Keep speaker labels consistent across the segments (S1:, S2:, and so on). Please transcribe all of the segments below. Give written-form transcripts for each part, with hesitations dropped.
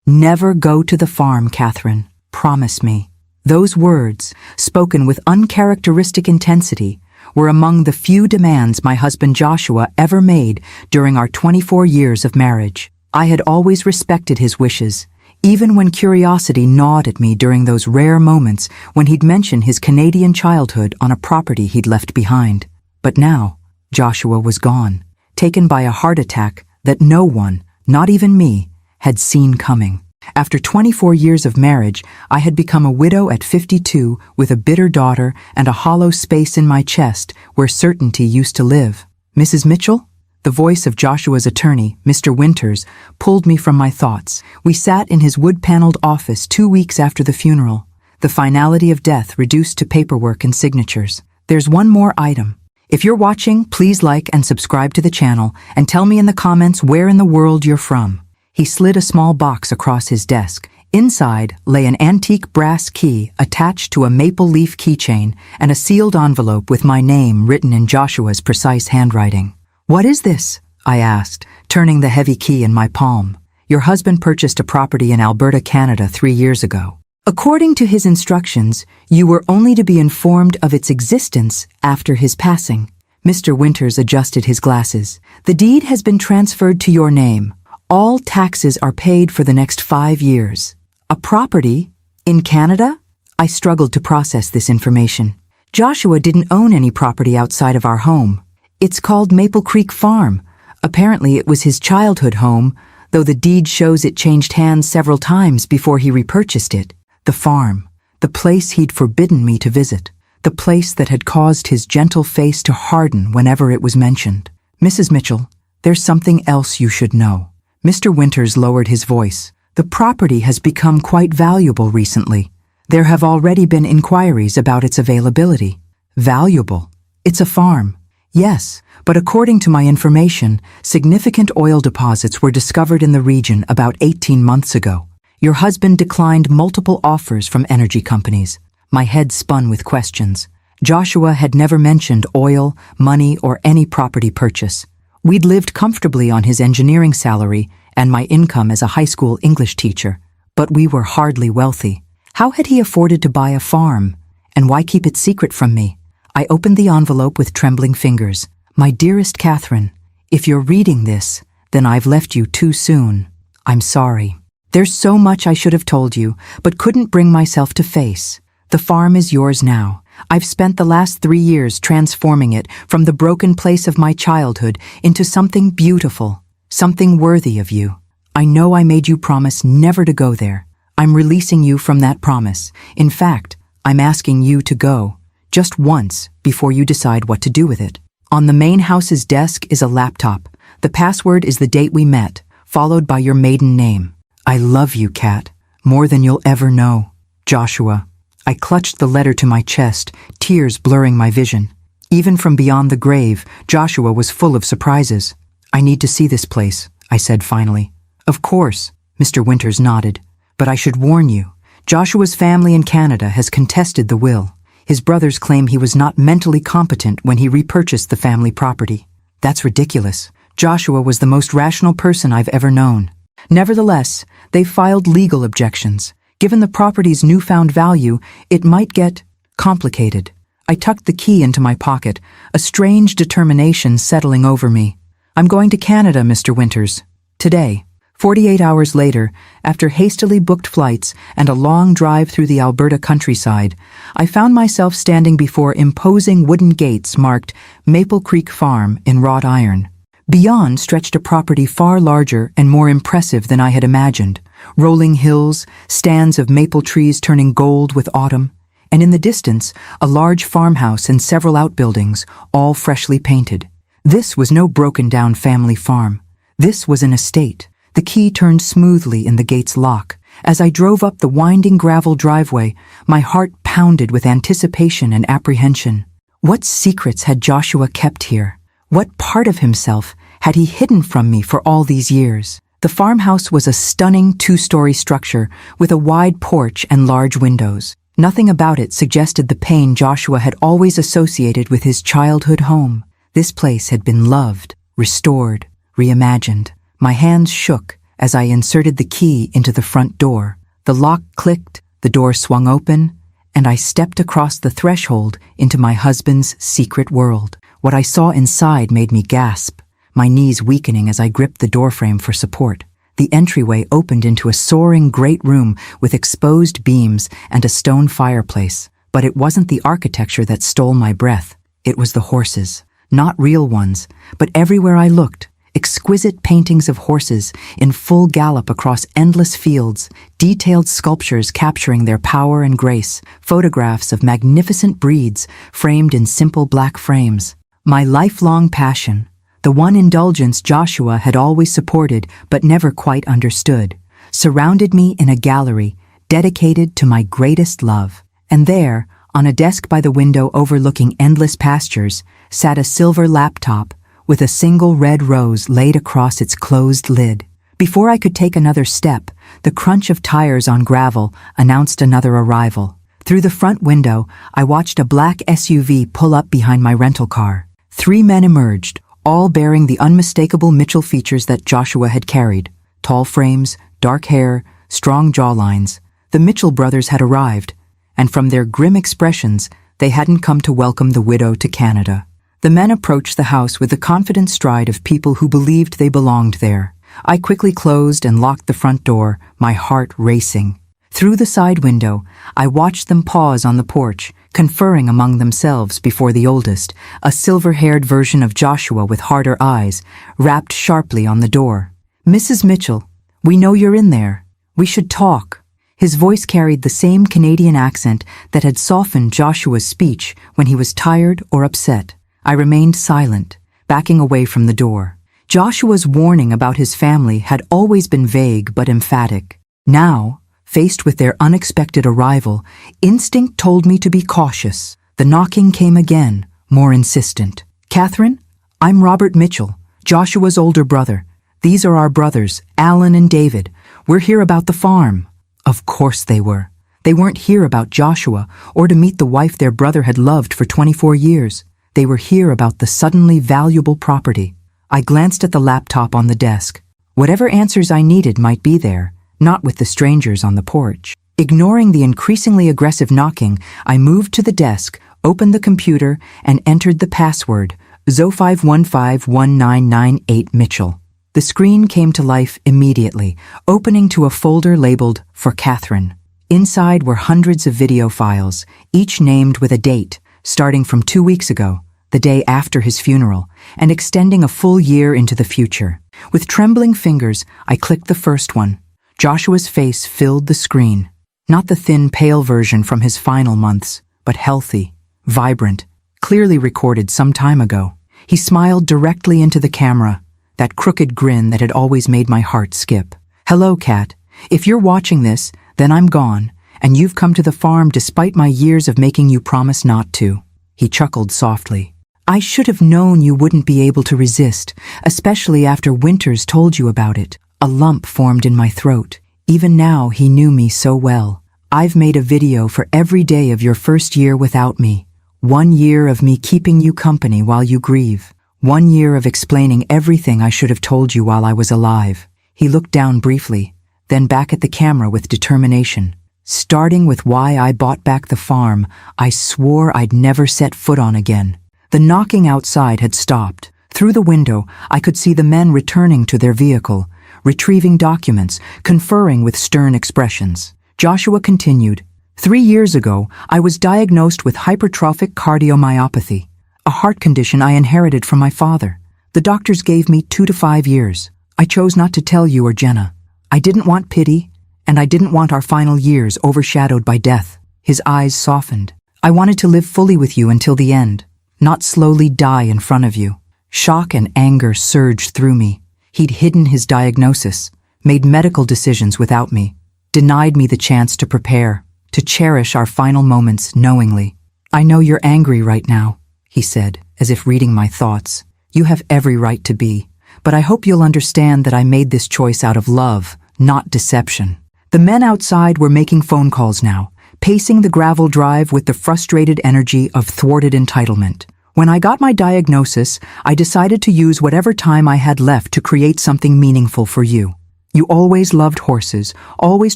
S1: "Never go to the farm, Catherine. Promise me." Those words, spoken with uncharacteristic intensity, were among the few demands my husband Joshua ever made during our 24 years of marriage. I had always respected his wishes, even when curiosity gnawed at me during those rare moments when he'd mention his Canadian childhood on a property he'd left behind. But now, Joshua was gone, taken by a heart attack that no one, not even me, had seen coming. After 24 years of marriage, I had become a widow at 52 with a bitter daughter and a hollow space in my chest where certainty used to live. "Mrs. Mitchell?" The voice of Joshua's attorney, Mr. Winters, pulled me from my thoughts. We sat in his wood-paneled office 2 weeks after the funeral, the finality of death reduced to paperwork and signatures. "There's one more item. If you're watching, please like and subscribe to the channel and tell me in the comments where in the world you're from." He slid a small box across his desk. Inside lay an antique brass key attached to a maple leaf keychain and a sealed envelope with my name written in Joshua's precise handwriting. "What is this?" I asked, turning the heavy key in my palm. "Your husband purchased a property in Alberta, Canada 3 years ago. According to his instructions, you were only to be informed of its existence after his passing." Mr. Winters adjusted his glasses. "The deed has been transferred to your name. All taxes are paid for the next 5 years. A property? In Canada?" I struggled to process this information. Joshua didn't own any property outside of our home. "It's called Maple Creek Farm. Apparently it was his childhood home, though the deed shows it changed hands several times before he repurchased it. The farm, the place he'd forbidden me to visit, the place that had caused his gentle face to harden whenever it was mentioned. Mrs. Mitchell, there's something else you should know." Mr. Winters lowered his voice. "The property has become quite valuable recently. There have already been inquiries about its availability." "Valuable? It's a farm." "Yes, but according to my information, significant oil deposits were discovered in the region about 18 months ago. Your husband declined multiple offers from energy companies." My head spun with questions. Joshua had never mentioned oil, money, or any property purchase. We'd lived comfortably on his engineering salary and my income as a high school English teacher, but we were hardly wealthy. How had he afforded to buy a farm? And why keep it secret from me? I opened the envelope with trembling fingers. "My dearest Catherine, if you're reading this, then I've left you too soon. I'm sorry. There's so much I should have told you, but couldn't bring myself to face. The farm is yours now. I've spent the last 3 years transforming it from the broken place of my childhood into something beautiful, something worthy of you. I know I made you promise never to go there. I'm releasing you from that promise. In fact, I'm asking you to go, just once, before you decide what to do with it. On the main house's desk is a laptop. The password is the date we met, followed by your maiden name. I love you, Kat, more than you'll ever know. Joshua." I clutched the letter to my chest, tears blurring my vision. Even from beyond the grave, Joshua was full of surprises. "I need to see this place," I said finally. "Of course," Mr. Winters nodded. "But I should warn you, Joshua's family in Canada has contested the will. His brothers claim he was not mentally competent when he repurchased the family property. That's ridiculous. Joshua was the most rational person I've ever known. Nevertheless, they've filed legal objections. Given the property's newfound value, it might get complicated." I tucked the key into my pocket, a strange determination settling over me. "I'm going to Canada, Mr. Winters. Today." 48 hours later, after hastily booked flights and a long drive through the Alberta countryside, I found myself standing before imposing wooden gates marked Maple Creek Farm in wrought iron. Beyond stretched a property far larger and more impressive than I had imagined. Rolling hills, stands of maple trees turning gold with autumn, and in the distance, a large farmhouse and several outbuildings, all freshly painted. This was no broken-down family farm. This was an estate. The key turned smoothly in the gate's lock. As I drove up the winding gravel driveway, my heart pounded with anticipation and apprehension. What secrets had Joshua kept here? What part of himself had he hidden from me for all these years? The farmhouse was a stunning 2-story structure with a wide porch and large windows. Nothing about it suggested the pain Joshua had always associated with his childhood home. This place had been loved, restored, reimagined. My hands shook as I inserted the key into the front door. The lock clicked, the door swung open, and I stepped across the threshold into my husband's secret world. What I saw inside made me gasp, my knees weakening as I gripped the doorframe for support. The entryway opened into a soaring great room with exposed beams and a stone fireplace. But it wasn't the architecture that stole my breath. It was the horses. Not real ones, but everywhere I looked, exquisite paintings of horses in full gallop across endless fields, detailed sculptures capturing their power and grace, photographs of magnificent breeds framed in simple black frames. My lifelong passion, the one indulgence Joshua had always supported but never quite understood, surrounded me in a gallery dedicated to my greatest love. And there, on a desk by the window overlooking endless pastures, sat a silver laptop with a single red rose laid across its closed lid. Before I could take another step, the crunch of tires on gravel announced another arrival. Through the front window, I watched a black SUV pull up behind my rental car. 3 men emerged, all bearing the unmistakable Mitchell features that Joshua had carried. Tall frames, dark hair, strong jawlines. The Mitchell brothers had arrived, and from their grim expressions, they hadn't come to welcome the widow to Canada. The men approached the house with the confident stride of people who believed they belonged there. I quickly closed and locked the front door, my heart racing. Through the side window, I watched them pause on the porch, conferring among themselves before the oldest, a silver-haired version of Joshua with harder eyes, rapped sharply on the door. "Mrs. Mitchell, we know you're in there. We should talk." His voice carried the same Canadian accent that had softened Joshua's speech when he was tired or upset. I remained silent, backing away from the door. Joshua's warning about his family had always been vague but emphatic. Now, faced with their unexpected arrival, instinct told me to be cautious. The knocking came again, more insistent. "Catherine, I'm Robert Mitchell, Joshua's older brother. These are our brothers, Alan and David. We're here about the farm." Of course they were. They weren't here about Joshua or to meet the wife their brother had loved for 24 years. They were here about the suddenly valuable property. I glanced at the laptop on the desk. Whatever answers I needed might be there, not with the strangers on the porch. Ignoring the increasingly aggressive knocking, I moved to the desk, opened the computer, and entered the password, Zo5151998 Mitchell. The screen came to life immediately, opening to a folder labeled "For Catherine." Inside were hundreds of video files, each named with a date, starting from 2 weeks ago, the day after his funeral, and extending a full year into the future. With trembling fingers, I clicked the first one. Joshua's face filled the screen. Not the thin, pale version from his final months, but healthy, vibrant, clearly recorded some time ago. He smiled directly into the camera, that crooked grin that had always made my heart skip. "Hello, Kat. If you're watching this, then I'm gone, and you've come to the farm despite my years of making you promise not to." He chuckled softly. "I should have known you wouldn't be able to resist, especially after Winters told you about it." A lump formed in my throat. Even now, he knew me so well. "I've made a video for every day of your first year without me. 1 year of me keeping you company while you grieve. 1 year of explaining everything I should have told you while I was alive." He looked down briefly, then back at the camera with determination. "Starting with why I bought back the farm, I swore I'd never set foot on again." The knocking outside had stopped. Through the window, I could see the men returning to their vehicle, retrieving documents, conferring with stern expressions. Joshua continued, 3 years ago, I was diagnosed with hypertrophic cardiomyopathy, a heart condition I inherited from my father. The doctors gave me 2 to 5 years. I chose not to tell you or Jenna. I didn't want pity, and I didn't want our final years overshadowed by death." His eyes softened. "I wanted to live fully with you until the end, not slowly die in front of you." Shock and anger surged through me. He'd hidden his diagnosis, made medical decisions without me, denied me the chance to prepare, to cherish our final moments knowingly. "I know you're angry right now," he said, as if reading my thoughts. "You have every right to be, but I hope you'll understand that I made this choice out of love, not deception." The men outside were making phone calls now, pacing the gravel drive with the frustrated energy of thwarted entitlement. When I got my diagnosis, I decided to use whatever time I had left to create something meaningful for you. You always loved horses, always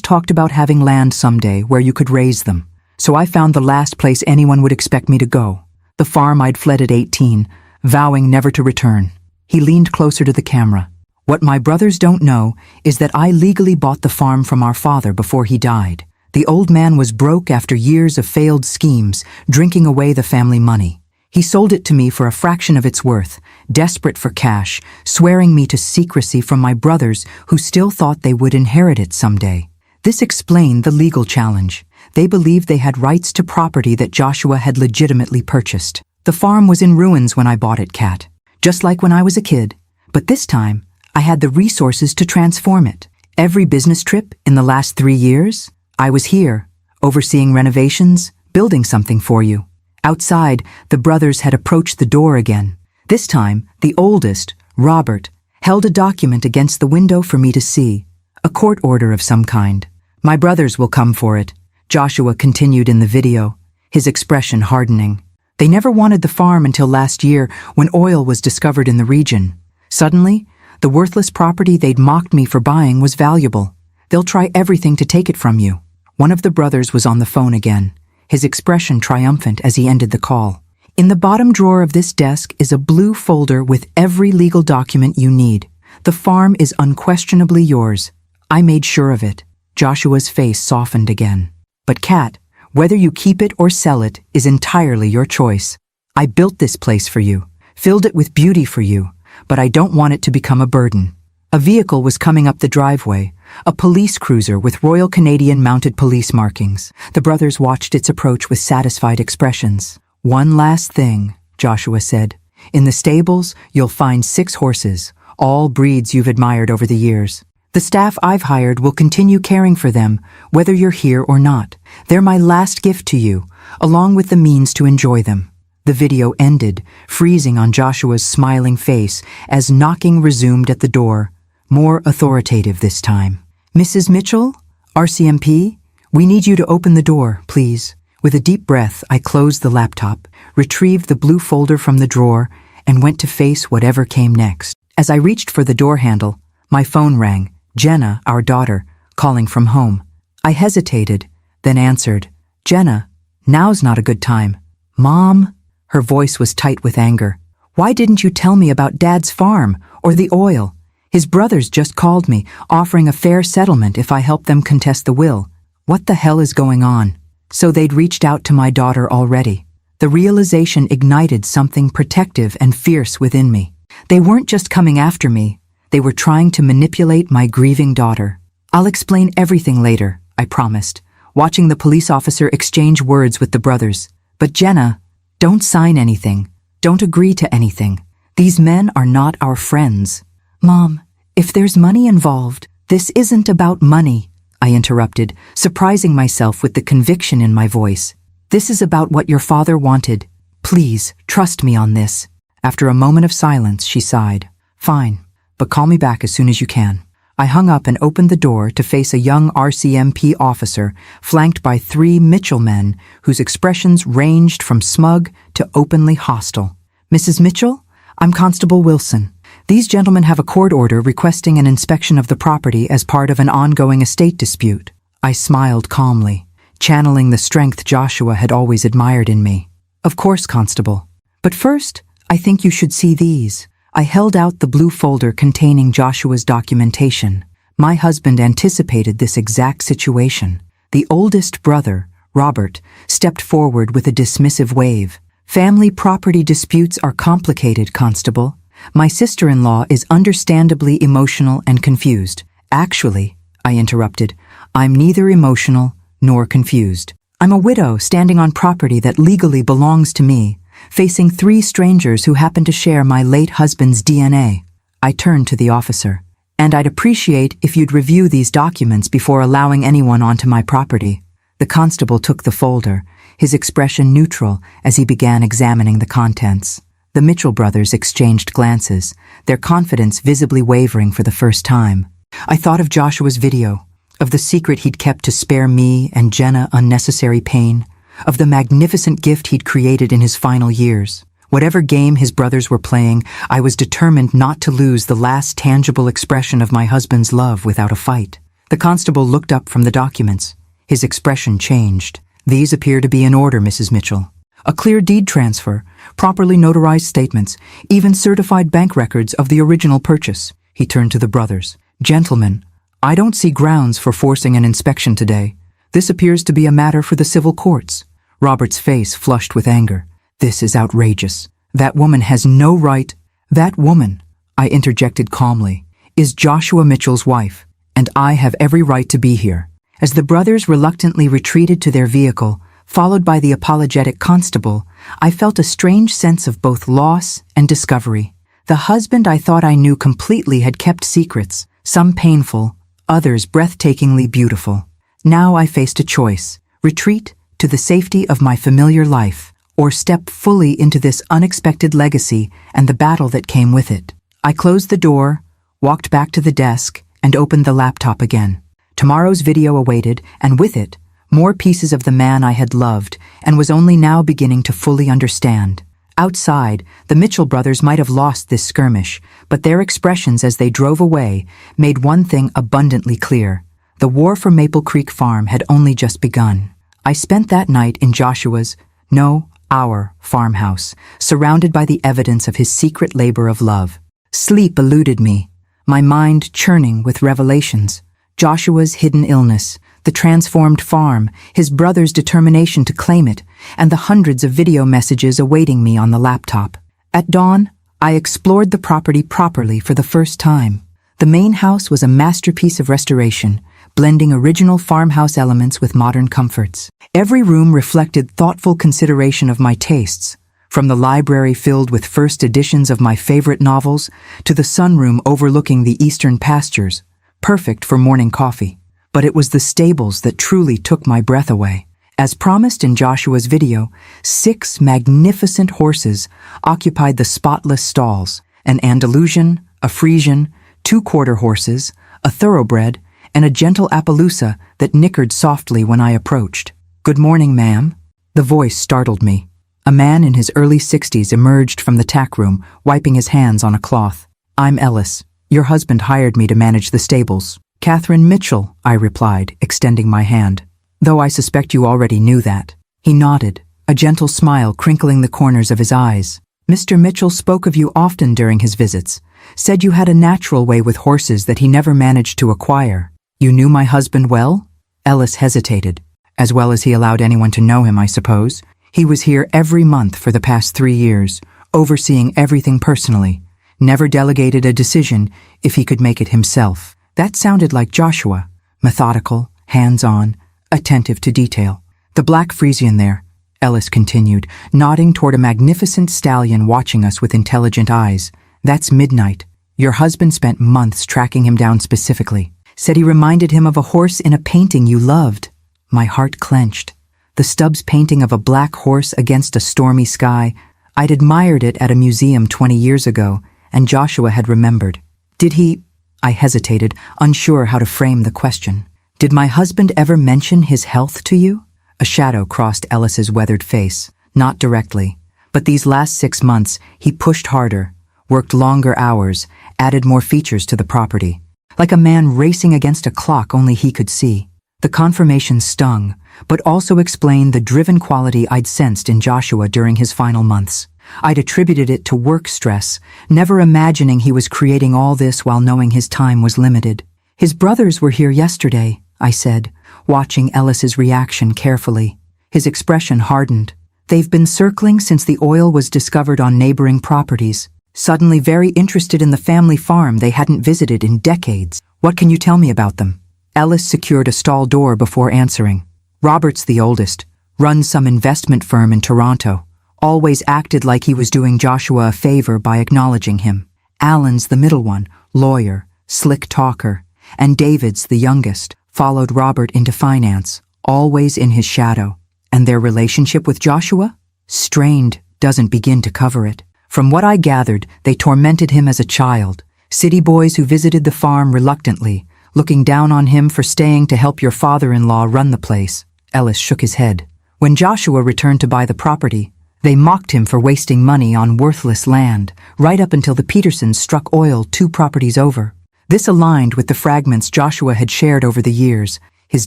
S1: talked about having land someday where you could raise them. So I found the last place anyone would expect me to go. The farm I'd fled at 18, vowing never to return. He leaned closer to the camera. What my brothers don't know is that I legally bought the farm from our father before he died. The old man was broke after years of failed schemes, drinking away the family money. He sold it to me for a fraction of its worth, desperate for cash, swearing me to secrecy from my brothers who still thought they would inherit it someday. This explained the legal challenge. They believed they had rights to property that Joshua had legitimately purchased. The farm was in ruins when I bought it, Kat. Just like when I was a kid. But this time, I had the resources to transform it. Every business trip in the last 3 years, I was here, overseeing renovations, building something for you. Outside, the brothers had approached the door again. This time, the oldest, Robert, held a document against the window for me to see. A court order of some kind. My brothers will come for it, Joshua continued in the video, his expression hardening. They never wanted the farm until last year when oil was discovered in the region. Suddenly, the worthless property they'd mocked me for buying was valuable. They'll try everything to take it from you. One of the brothers was on the phone again, his expression triumphant as he ended the call. In the bottom drawer of this desk is a blue folder with every legal document you need. The farm is unquestionably yours. I made sure of it. Joshua's face softened again. But Kat, whether you keep it or sell it is entirely your choice. I built this place for you, filled it with beauty for you, but I don't want it to become a burden. A vehicle was coming up the driveway, a police cruiser with Royal Canadian Mounted Police markings. The brothers watched its approach with satisfied expressions. One last thing, Joshua said. In the stables, you'll find 6 horses, all breeds you've admired over the years. The staff I've hired will continue caring for them, whether you're here or not. They're my last gift to you, along with the means to enjoy them. The video ended, freezing on Joshua's smiling face as knocking resumed at the door, more authoritative this time. Mrs. Mitchell, RCMP, we need you to open the door, please. With a deep breath, I closed the laptop, retrieved the blue folder from the drawer, and went to face whatever came next. As I reached for the door handle, my phone rang. Jenna, our daughter, calling from home. I hesitated, then answered. Jenna, now's not a good time. Mom? Her voice was tight with anger. Why didn't you tell me about Dad's farm or the oil? His brothers just called me, offering a fair settlement if I helped them contest the will. What the hell is going on? So they'd reached out to my daughter already. The realization ignited something protective and fierce within me. They weren't just coming after me. They were trying to manipulate my grieving daughter. I'll explain everything later, I promised, watching the police officer exchange words with the brothers. But Jenna, don't sign anything. Don't agree to anything. These men are not our friends. Mom, if there's money involved, this isn't about money, I interrupted, surprising myself with the conviction in my voice. This is about what your father wanted. Please, trust me on this. After a moment of silence, she sighed. Fine. But call me back as soon as you can. I hung up and opened the door to face a young RCMP officer flanked by 3 Mitchell men whose expressions ranged from smug to openly hostile. Mrs. Mitchell, I'm Constable Wilson. These gentlemen have a court order requesting an inspection of the property as part of an ongoing estate dispute. I smiled calmly, channeling the strength Joshua had always admired in me. Of course, Constable. But first, I think you should see these. I held out the blue folder containing Joshua's documentation. My husband anticipated this exact situation. The oldest brother, Robert, stepped forward with a dismissive wave. Family property disputes are complicated, Constable. My sister-in-law is understandably emotional and confused. Actually, I interrupted, I'm neither emotional nor confused. I'm a widow standing on property that legally belongs to me, facing 3 strangers who happen to share my late husband's DNA. I turned to the officer. And I'd appreciate if you'd review these documents before allowing anyone onto my property. The constable took the folder, his expression neutral as he began examining the contents. The Mitchell brothers exchanged glances, their confidence visibly wavering for the first time. I thought of Joshua's video, of the secret he'd kept to spare me and Jenna unnecessary pain, of the magnificent gift he'd created in his final years. Whatever game his brothers were playing, I was determined not to lose the last tangible expression of my husband's love without a fight. The constable looked up from the documents. His expression changed. "These appear to be in order, Mrs. Mitchell. A clear deed transfer, properly notarized statements, even certified bank records of the original purchase." He turned to the brothers. "Gentlemen, I don't see grounds for forcing an inspection today. This appears to be a matter for the civil courts." Robert's face flushed with anger. "This is outrageous. That woman has no right." "That woman," I interjected calmly, "is Joshua Mitchell's wife, and I have every right to be here." As the brothers reluctantly retreated to their vehicle, followed by the apologetic constable, I felt a strange sense of both loss and discovery. The husband I thought I knew completely had kept secrets, some painful, others breathtakingly beautiful. Now I faced a choice: retreat to the safety of my familiar life, or step fully into this unexpected legacy and the battle that came with it. I closed the door, walked back to the desk, and opened the laptop again. Tomorrow's video awaited, and with it, more pieces of the man I had loved and was only now beginning to fully understand. Outside, the Mitchell brothers might have lost this skirmish, but their expressions as they drove away made one thing abundantly clear: the war for Maple Creek Farm had only just begun. I spent that night in Joshua's, no, our, farmhouse, surrounded by the evidence of his secret labor of love. Sleep eluded me, my mind churning with revelations. Joshua's hidden illness, the transformed farm, his brother's determination to claim it, and the hundreds of video messages awaiting me on the laptop. At dawn, I explored the property properly for the first time. The main house was a masterpiece of restoration, blending original farmhouse elements with modern comforts. Every room reflected thoughtful consideration of my tastes, from the library filled with first editions of my favorite novels to the sunroom overlooking the eastern pastures, perfect for morning coffee. But it was the stables that truly took my breath away. As promised in Joshua's video, 6 magnificent horses occupied the spotless stalls: an Andalusian, a Frisian, 2 quarter horses, a thoroughbred, and a gentle Appaloosa that nickered softly when I approached. "Good morning, ma'am." The voice startled me. A man in his early 60s emerged from the tack room, wiping his hands on a cloth. "I'm Ellis. Your husband hired me to manage the stables." "Catherine Mitchell," I replied, extending my hand. "Though I suspect you already knew that." He nodded, a gentle smile crinkling the corners of his eyes. "Mr. Mitchell spoke of you often during his visits, said you had a natural way with horses that he never managed to acquire. You knew my husband well?" Ellis hesitated. "As well as he allowed anyone to know him, I suppose. He was here every month for the past 3 years, overseeing everything personally. Never delegated a decision if he could make it himself." That sounded like Joshua, methodical, hands-on, attentive to detail. "The black Frisian there," Ellis continued, nodding toward a magnificent stallion watching us with intelligent eyes. "That's Midnight. Your husband spent months tracking him down specifically. Said he reminded him of a horse in a painting you loved." My heart clenched. The Stubbs painting of a black horse against a stormy sky. I'd admired it at a museum 20 years ago, and Joshua had remembered. "Did he—" I hesitated, unsure how to frame the question. "Did my husband ever mention his health to you?" A shadow crossed Ellis's weathered face. "Not directly. But these last 6 months, he pushed harder, worked longer hours, added more features to the property. Like a man racing against a clock only he could see." The confirmation stung, but also explained the driven quality I'd sensed in Joshua during his final months. I'd attributed it to work stress, never imagining he was creating all this while knowing his time was limited. "His brothers were here yesterday," I said, watching Ellis's reaction carefully. His expression hardened. "They've been circling since the oil was discovered on neighboring properties, suddenly very interested in the family farm they hadn't visited in decades. What can you tell me about them?" Ellis secured a stall door before answering. "Robert's the oldest, runs some investment firm in Toronto. Always acted like he was doing Joshua a favor by acknowledging him. Alan's the middle one, lawyer, slick talker, and David's the youngest, followed Robert into finance, always in his shadow. And their relationship with Joshua? Strained doesn't begin to cover it. From what I gathered, they tormented him as a child, city boys who visited the farm reluctantly, looking down on him for staying to help your father-in-law run the place." Ellis shook his head. "When Joshua returned to buy the property, They mocked him for wasting money on worthless land, right up until the Petersons struck oil 2 properties over. This aligned with the fragments Joshua had shared over the years: his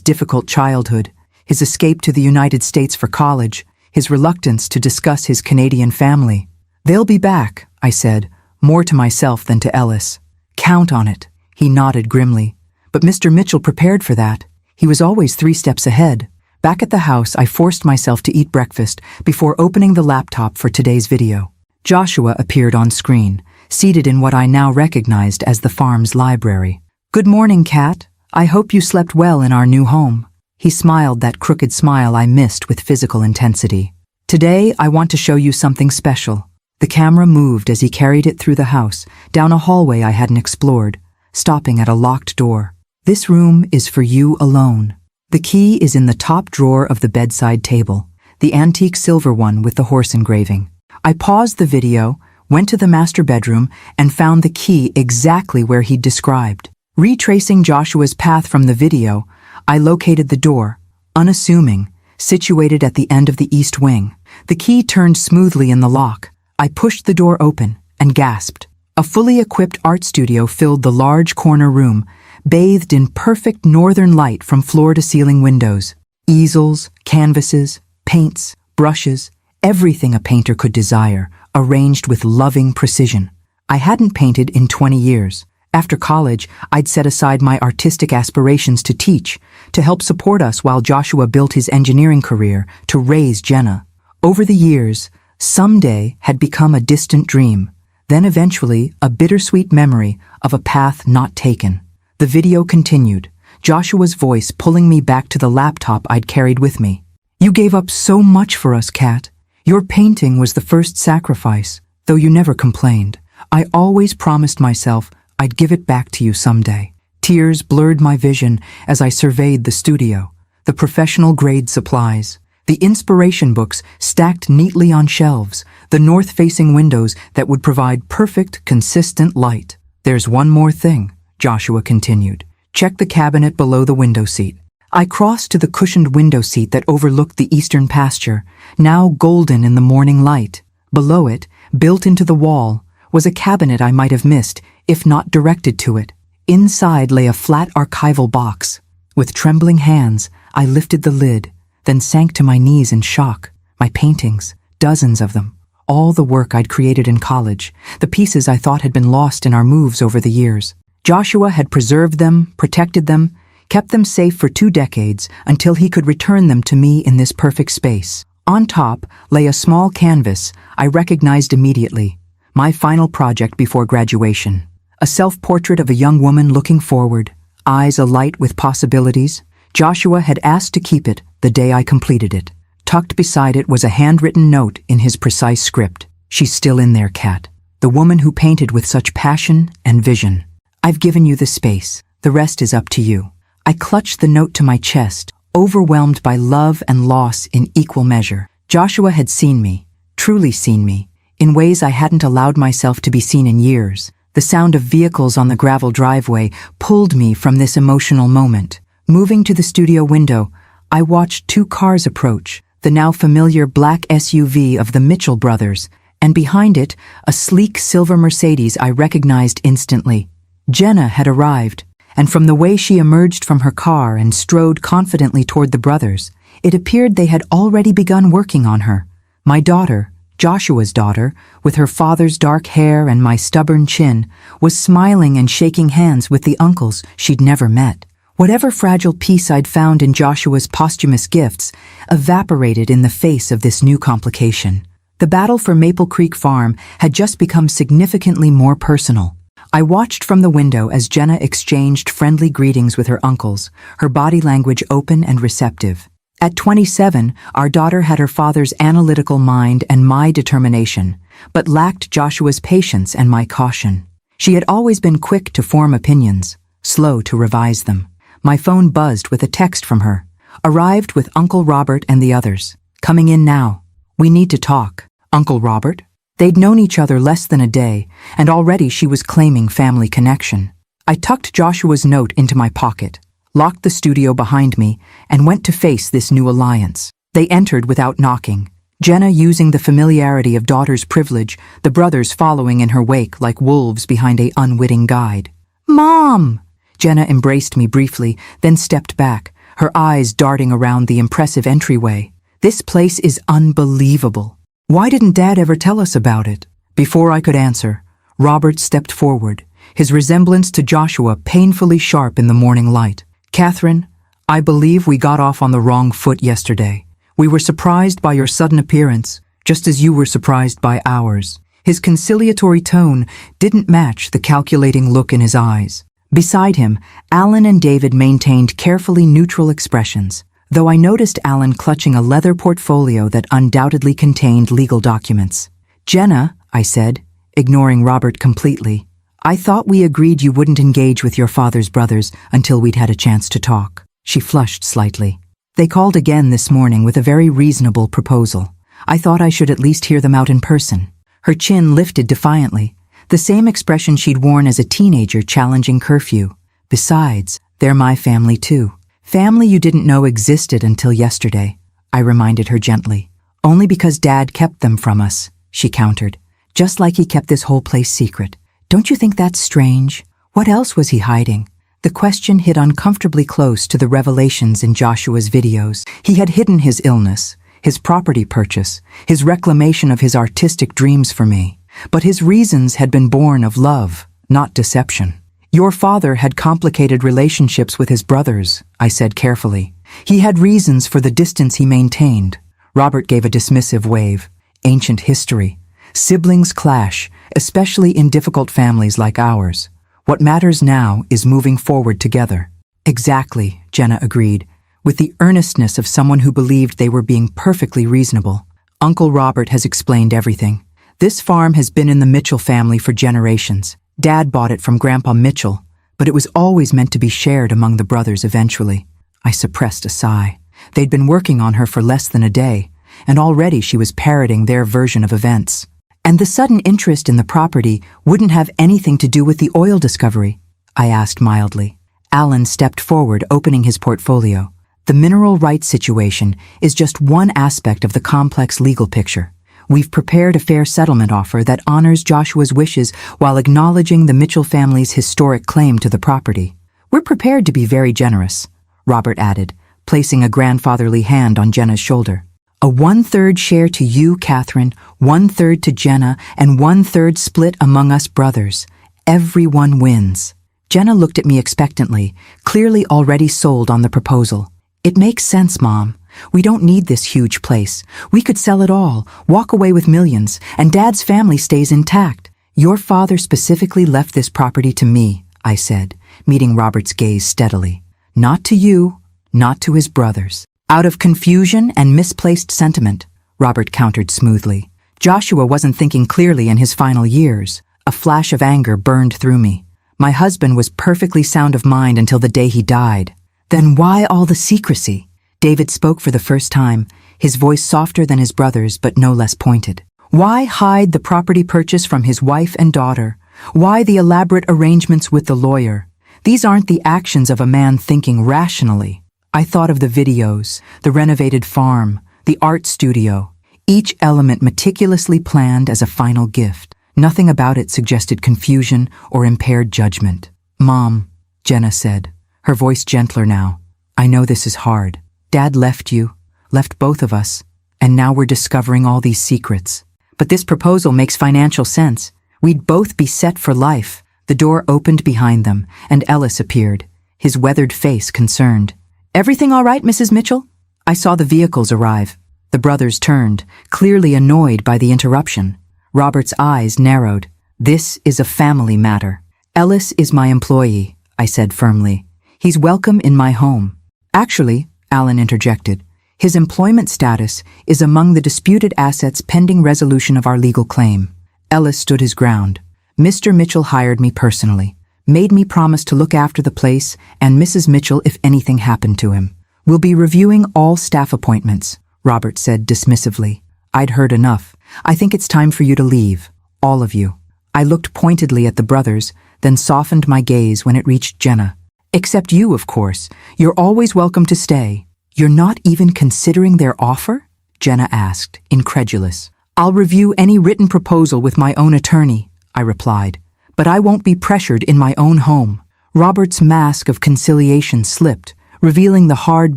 S1: difficult childhood, his escape to the United States for college, his reluctance to discuss his Canadian family. "They'll be back," I said, more to myself than to Ellis. "Count on it." He nodded grimly. But Mr. Mitchell prepared for that. He was always 3 steps ahead. Back at the house, I forced myself to eat breakfast before opening the laptop for today's video. Joshua appeared on screen, seated in what I now recognized as the farm's library. "Good morning, Kat. I hope you slept well in our new home." He smiled that crooked smile I missed with physical intensity. "Today, I want to show you something special." The camera moved as he carried it through the house, down a hallway I hadn't explored, stopping at a locked door. "This room is for you alone. The key is in the top drawer of the bedside table, the antique silver one with the horse engraving." I paused the video, went to the master bedroom, and found the key exactly where he'd described. Retracing Joshua's path from the video, I located the door, unassuming, situated at the end of the east wing. The key turned smoothly in the lock. I pushed the door open and gasped. A fully equipped art studio filled the large corner room, bathed in perfect northern light from floor-to-ceiling windows. Easels, canvases, paints, brushes, everything a painter could desire, arranged with loving precision. I hadn't painted in 20 years. After college, I'd set aside my artistic aspirations to teach, to help support us while Joshua built his engineering career, to raise Jenna. Over the years, someday had become a distant dream, then eventually a bittersweet memory of a path not taken. The video continued, Joshua's voice pulling me back to the laptop I'd carried with me. "You gave up so much for us, Kat. Your painting was the first sacrifice, though you never complained. I always promised myself I'd give it back to you someday." Tears blurred my vision as I surveyed the studio, the professional-grade supplies, the inspiration books stacked neatly on shelves, the north-facing windows that would provide perfect, consistent light. "There's one more thing," Joshua continued. "Check the cabinet below the window seat." I crossed to the cushioned window seat that overlooked the eastern pasture, now golden in the morning light. Below it, built into the wall, was a cabinet I might have missed, if not directed to it. Inside lay a flat archival box. With trembling hands, I lifted the lid, then sank to my knees in shock. My paintings, dozens of them, all the work I'd created in college, the pieces I thought had been lost in our moves over the years. Joshua had preserved them, protected them, kept them safe for 2 decades until he could return them to me in this perfect space. On top lay a small canvas I recognized immediately, my final project before graduation. A self-portrait of a young woman looking forward, eyes alight with possibilities. Joshua had asked to keep it the day I completed it. Tucked beside it was a handwritten note in his precise script. "She's still in there, Kat. The woman who painted with such passion and vision. I've given you the space. The rest is up to you." I clutched the note to my chest, overwhelmed by love and loss in equal measure. Joshua had seen me, truly seen me, in ways I hadn't allowed myself to be seen in years. The sound of vehicles on the gravel driveway pulled me from this emotional moment. Moving to the studio window, I watched 2 cars approach, the now familiar black SUV of the Mitchell brothers, and behind it, a sleek silver Mercedes I recognized instantly. Jenna had arrived, and from the way she emerged from her car and strode confidently toward the brothers, it appeared they had already begun working on her. My daughter, Joshua's daughter, with her father's dark hair and my stubborn chin, was smiling and shaking hands with the uncles she'd never met. Whatever fragile peace I'd found in Joshua's posthumous gifts evaporated in the face of this new complication. The battle for Maple Creek Farm had just become significantly more personal. I watched from the window as Jenna exchanged friendly greetings with her uncles, her body language open and receptive. At 27, our daughter had her father's analytical mind and my determination, but lacked Joshua's patience and my caution. She had always been quick to form opinions, slow to revise them. My phone buzzed with a text from her. "Arrived with Uncle Robert and the others. Coming in now. We need to talk." Uncle Robert? They'd known each other less than a day, and already she was claiming family connection. I tucked Joshua's note into my pocket, locked the studio behind me, and went to face this new alliance. They entered without knocking, Jenna using the familiarity of daughter's privilege, the brothers following in her wake like wolves behind a unwitting guide. "Mom!" Jenna embraced me briefly, then stepped back, her eyes darting around the impressive entryway. "This place is unbelievable. Why didn't Dad ever tell us about it?" Before I could answer, Robert stepped forward, his resemblance to Joshua painfully sharp in the morning light. "Catherine, I believe we got off on the wrong foot yesterday. We were surprised by your sudden appearance, just as you were surprised by ours." His conciliatory tone didn't match the calculating look in his eyes. Beside him, Alan and David maintained carefully neutral expressions, though I noticed Alan clutching a leather portfolio that undoubtedly contained legal documents. "Jenna," I said, ignoring Robert completely, "I thought we agreed you wouldn't engage with your father's brothers until we'd had a chance to talk." She flushed slightly. "They called again this morning with a very reasonable proposal. I thought I should at least hear them out in person." Her chin lifted defiantly, the same expression she'd worn as a teenager challenging curfew. "Besides, they're my family too. Family you didn't know existed until yesterday," I reminded her gently. "Only because Dad kept them from us," she countered, "just like he kept this whole place secret. Don't you think that's strange? What else was he hiding?" The question hit uncomfortably close to the revelations in Joshua's videos. He had hidden his illness, his property purchase, his reclamation of his artistic dreams for me. But his reasons had been born of love, not deception. "Your father had complicated relationships with his brothers," I said carefully. "He had reasons for the distance he maintained." Robert gave a dismissive wave. "Ancient history. Siblings clash, especially in difficult families like ours. What matters now is moving forward together." "Exactly," Jenna agreed, with the earnestness of someone who believed they were being perfectly reasonable. "Uncle Robert has explained everything. This farm has been in the Mitchell family for generations. Dad bought it from Grandpa Mitchell, but it was always meant to be shared among the brothers eventually." I suppressed a sigh. They'd been working on her for less than a day, and already she was parroting their version of events. "And the sudden interest in the property wouldn't have anything to do with the oil discovery?" I asked mildly. Alan stepped forward, opening his portfolio. "The mineral rights situation is just one aspect of the complex legal picture. We've prepared a fair settlement offer that honors Joshua's wishes while acknowledging the Mitchell family's historic claim to the property. We're prepared to be very generous," Robert added, placing a grandfatherly hand on Jenna's shoulder. "A 1/3 share to you, Catherine, 1/3 to Jenna, and 1/3 split among us brothers. Everyone wins." Jenna looked at me expectantly, clearly already sold on the proposal. "It makes sense, Mom. We don't need this huge place. We could sell it all, walk away with millions, and Dad's family stays intact." "Your father specifically left this property to me," I said, meeting Robert's gaze steadily. "Not to you, not to his brothers." "Out of confusion and misplaced sentiment," Robert countered smoothly. Joshua wasn't thinking clearly in his final years. A flash of anger burned through me. My husband was perfectly sound of mind until the day he died. "Then why all the secrecy?" David spoke for the first time, his voice softer than his brother's but no less pointed. "Why hide the property purchase from his wife and daughter? Why the elaborate arrangements with the lawyer? These aren't the actions of a man thinking rationally." I thought of the videos, the renovated farm, the art studio, each element meticulously planned as a final gift. Nothing about it suggested confusion or impaired judgment. "Mom," Jenna said, her voice gentler now, "I know this is hard. Dad left you, left both of us, and now we're discovering all these secrets. But this proposal makes financial sense. We'd both be set for life." The door opened behind them, and Ellis appeared, his weathered face concerned. "Everything all right, Mrs. Mitchell?" I saw the vehicles arrive. The brothers turned, clearly annoyed by the interruption. Robert's eyes narrowed. "This is a family matter." "Ellis is my employee," I said firmly. "He's welcome in my home." "Actually," Alan interjected, "his employment status is among the disputed assets pending resolution of our legal claim." Ellis stood his ground. "Mr. Mitchell hired me personally, made me promise to look after the place and Mrs. Mitchell if anything happened to him. We'll be reviewing all staff appointments," Robert said dismissively. "I'd heard enough. I think it's time for you to leave, all of you." I looked pointedly at the brothers, then softened my gaze when it reached Jenna. "Except you, of course. You're always welcome to stay." "You're not even considering their offer?" Jenna asked, incredulous. I'll review any written proposal with my own attorney, I replied, but I won't be pressured in my own home. Robert's mask of conciliation slipped, revealing the hard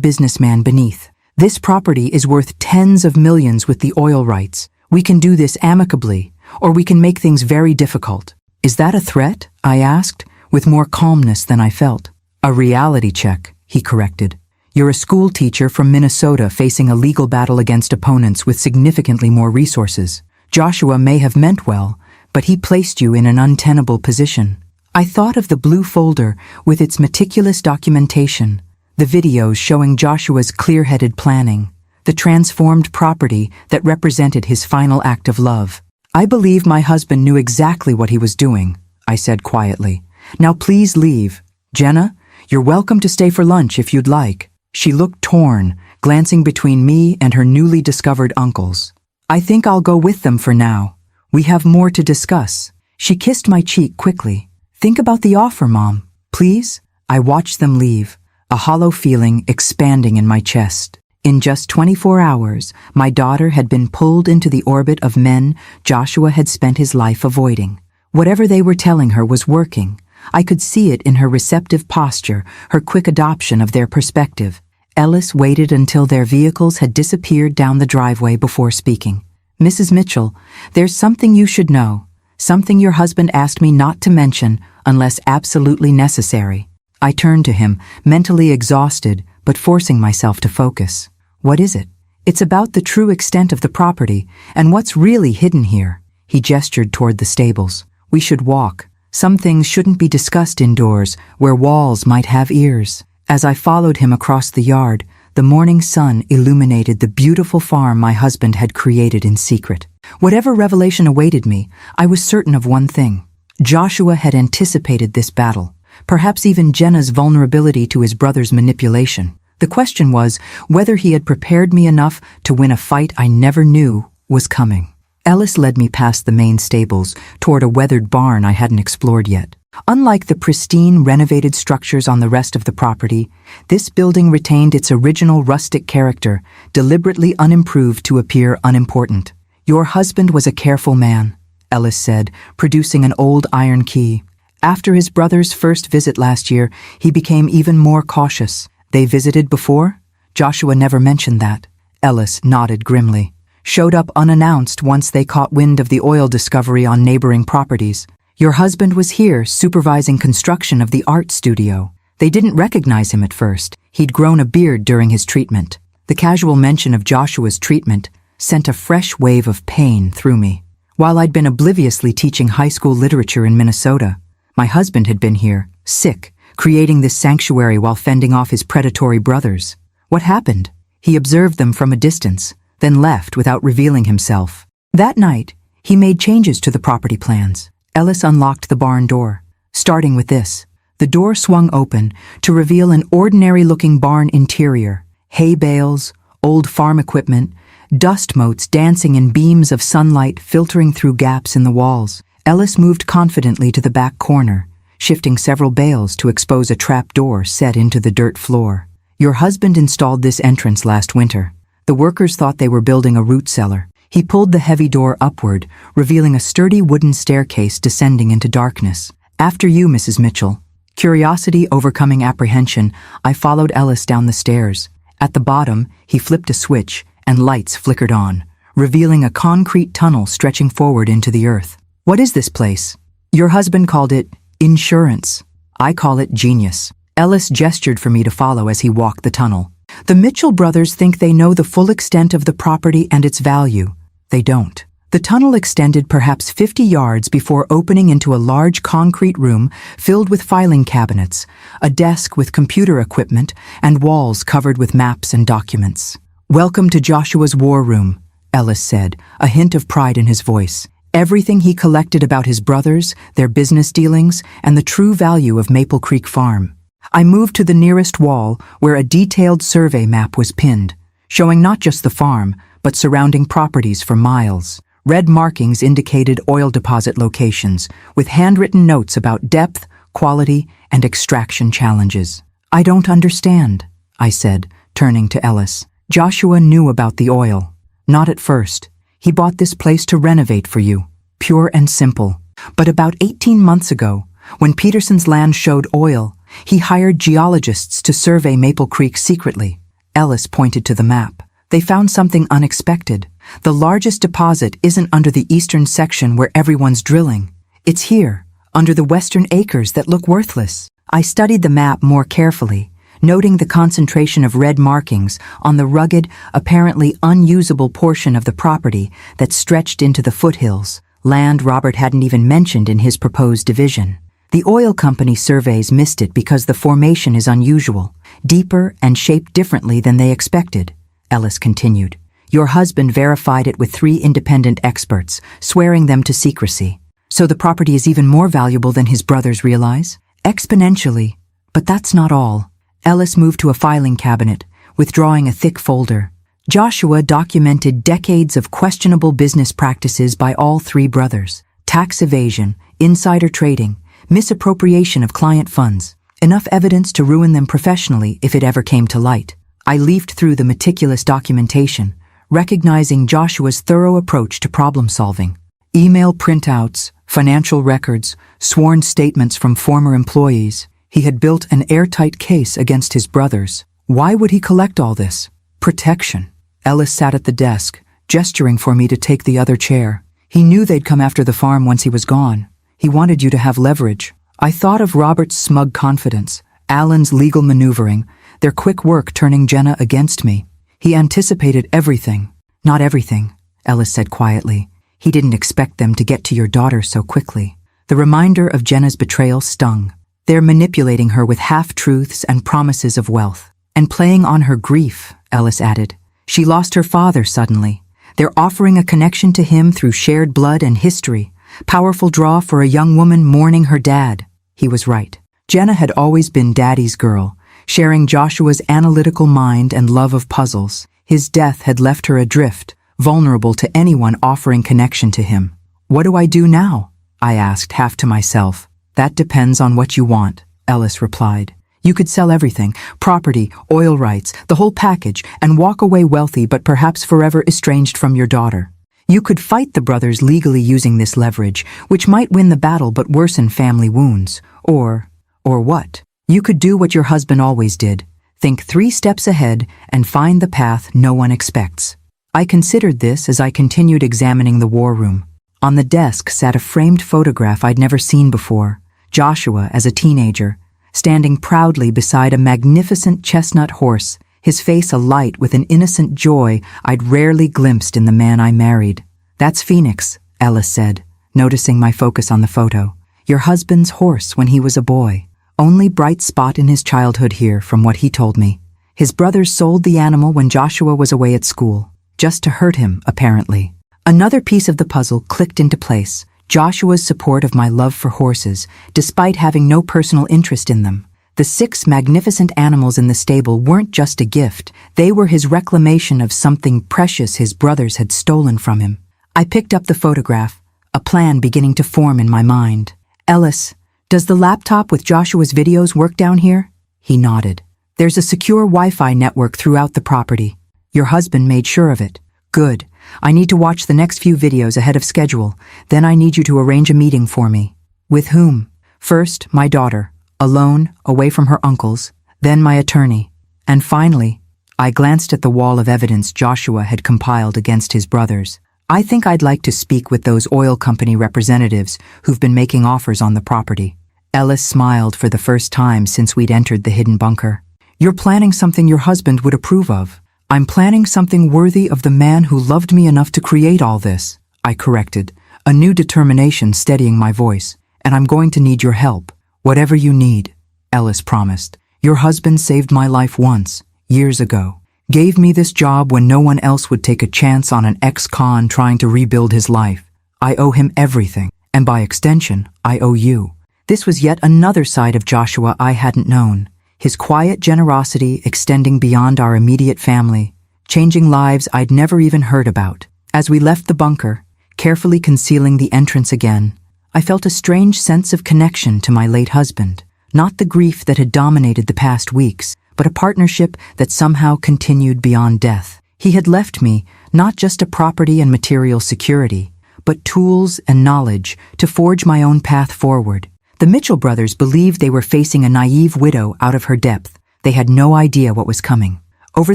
S1: businessman beneath. This property is worth tens of millions with the oil rights. We can do this amicably, or we can make things very difficult. Is that a threat? I asked, with more calmness than I felt. A reality check, he corrected. You're a school teacher from Minnesota facing a legal battle against opponents with significantly more resources. Joshua may have meant well, but he placed you in an untenable position. I thought of the blue folder with its meticulous documentation, the videos showing Joshua's clear-headed planning, the transformed property that represented his final act of love. I believe my husband knew exactly what he was doing, I said quietly. Now please leave. Jenna, you're welcome to stay for lunch if you'd like. She looked torn, glancing between me and her newly discovered uncles. I think I'll go with them for now. We have more to discuss. She kissed my cheek quickly. Think about the offer, Mom, please. I watched them leave, a hollow feeling expanding in my chest. In just 24 hours, my daughter had been pulled into the orbit of men Joshua had spent his life avoiding. Whatever they were telling her was working. I could see it in her receptive posture, her quick adoption of their perspective. Ellis waited until their vehicles had disappeared down the driveway before speaking. Mrs. Mitchell, there's something you should know. Something your husband asked me not to mention unless absolutely necessary. I turned to him, mentally exhausted, but forcing myself to focus. What is it? It's about the true extent of the property and what's really hidden here. He gestured toward the stables. We should walk. Some things shouldn't be discussed indoors, where walls might have ears. As I followed him across the yard, the morning sun illuminated the beautiful farm my husband had created in secret. Whatever revelation awaited me, I was certain of one thing. Joshua had anticipated this battle, perhaps even Jenna's vulnerability to his brother's manipulation. The question was whether he had prepared me enough to win a fight I never knew was coming. Ellis led me past the main stables toward a weathered barn I hadn't explored yet. Unlike the pristine, renovated structures on the rest of the property, this building retained its original rustic character, deliberately unimproved to appear unimportant. Your husband was a careful man, Ellis said, producing an old iron key. After his brother's first visit last year, he became even more cautious. They visited before? Joshua never mentioned that. Ellis nodded grimly. Showed up unannounced once they caught wind of the oil discovery on neighboring properties. Your husband was here supervising construction of the art studio. They didn't recognize him at first. He'd grown a beard during his treatment. The casual mention of Joshua's treatment sent a fresh wave of pain through me. While I'd been obliviously teaching high school literature in Minnesota, my husband had been here, sick, creating this sanctuary while fending off his predatory brothers. What happened? He observed them from a distance, then left without revealing himself. That night, he made changes to the property plans. Ellis unlocked the barn door. Starting with this, the door swung open to reveal an ordinary-looking barn interior. Hay bales, old farm equipment, dust motes dancing in beams of sunlight filtering through gaps in the walls. Ellis moved confidently to the back corner, shifting several bales to expose a trap door set into the dirt floor. Your husband installed this entrance last winter. The workers thought they were building a root cellar. He pulled the heavy door upward, revealing a sturdy wooden staircase descending into darkness. After you, Mrs. Mitchell. Curiosity overcoming apprehension, I followed Ellis down the stairs. At the bottom, he flipped a switch, and lights flickered on, revealing a concrete tunnel stretching forward into the earth. What is this place? Your husband called it insurance. I call it genius. Ellis gestured for me to follow as he walked the tunnel. The Mitchell brothers think they know the full extent of the property and its value. They don't. The tunnel extended perhaps 50 yards before opening into a large concrete room filled with filing cabinets, a desk with computer equipment, and walls covered with maps and documents. Welcome to Joshua's war room, Ellis said, a hint of pride in his voice. Everything he collected about his brothers, their business dealings, and the true value of Maple Creek Farm. I moved to the nearest wall where a detailed survey map was pinned, showing not just the farm, but surrounding properties for miles. Red markings indicated oil deposit locations, with handwritten notes about depth, quality, and extraction challenges. I don't understand, I said, turning to Ellis. Joshua knew about the oil. Not at first. He bought this place to renovate for you. Pure and simple. But about 18 months ago, when Peterson's land showed oil, he hired geologists to survey Maple Creek secretly. Ellis pointed to the map. They found something unexpected. The largest deposit isn't under the eastern section where everyone's drilling. It's here, under the western acres that look worthless. I studied the map more carefully, noting the concentration of red markings on the rugged, apparently unusable portion of the property that stretched into the foothills, land Robert hadn't even mentioned in his proposed division. The oil company surveys missed it because the formation is unusual, deeper and shaped differently than they expected, Ellis continued. Your husband verified it with 3 independent experts, swearing them to secrecy. So the property is even more valuable than his brothers realize? Exponentially. But that's not all. Ellis moved to a filing cabinet, withdrawing a thick folder. Joshua documented decades of questionable business practices by all 3 brothers. Tax evasion, insider trading, misappropriation of client funds. Enough evidence to ruin them professionally if it ever came to light. I leafed through the meticulous documentation, recognizing Joshua's thorough approach to problem solving. Email printouts, financial records, sworn statements from former employees. He had built an airtight case against his brothers. Why would he collect all this? Protection. Ellis sat at the desk, gesturing for me to take the other chair. He knew they'd come after the farm once he was gone. He wanted you to have leverage. I thought of Robert's smug confidence, Alan's legal maneuvering, their quick work turning Jenna against me. He anticipated everything. Not everything, Ellis said quietly. He didn't expect them to get to your daughter so quickly. The reminder of Jenna's betrayal stung. They're manipulating her with half-truths and promises of wealth. And playing on her grief, Ellis added. She lost her father suddenly. They're offering a connection to him through shared blood and history. Powerful draw for a young woman mourning her dad. He was right. Jenna had always been Daddy's girl, sharing Joshua's analytical mind and love of puzzles. His death had left her adrift, vulnerable to anyone offering connection to him. What do I do now? I asked, half to myself. That depends on what you want, Ellis replied. You could sell everything, property, oil rights, the whole package, and walk away wealthy but perhaps forever estranged from your daughter. You could fight the brothers legally using this leverage, which might win the battle but worsen family wounds. Or what? You could do what your husband always did. Think 3 steps ahead and find the path no one expects. I considered this as I continued examining the war room. On the desk sat a framed photograph I'd never seen before. Joshua as a teenager, standing proudly beside a magnificent chestnut horse, his face alight with an innocent joy I'd rarely glimpsed in the man I married. That's Phoenix, Ellis said, noticing my focus on the photo. Your husband's horse when he was a boy. Only bright spot in his childhood here, from what he told me. His brothers sold the animal when Joshua was away at school, just to hurt him, apparently. Another piece of the puzzle clicked into place. Joshua's support of my love for horses, despite having no personal interest in them. The 6 magnificent animals in the stable weren't just a gift. They were his reclamation of something precious his brothers had stolen from him. I picked up the photograph, a plan beginning to form in my mind. Ellis, does the laptop with Joshua's videos work down here? He nodded. There's a secure Wi-Fi network throughout the property. Your husband made sure of it. Good. I need to watch the next few videos ahead of schedule. Then I need you to arrange a meeting for me. With whom? First, my daughter, alone, away from her uncles, then my attorney. And finally, I glanced at the wall of evidence Joshua had compiled against his brothers. I think I'd like to speak with those oil company representatives who've been making offers on the property. Ellis smiled for the first time since we'd entered the hidden bunker. You're planning something your husband would approve of. I'm planning something worthy of the man who loved me enough to create all this, I corrected, a new determination steadying my voice. And I'm going to need your help. Whatever you need, Ellis promised. Your husband saved my life once, years ago. Gave me this job when no one else would take a chance on an ex-con trying to rebuild his life. I owe him everything, and by extension, I owe you. This was yet another side of Joshua I hadn't known. His quiet generosity extending beyond our immediate family, changing lives I'd never even heard about. As we left the bunker, carefully concealing the entrance again, I felt a strange sense of connection to my late husband. Not the grief that had dominated the past weeks, but a partnership that somehow continued beyond death. He had left me, not just a property and material security, but tools and knowledge to forge my own path forward. The Mitchell brothers believed they were facing a naive widow out of her depth. They had no idea what was coming. Over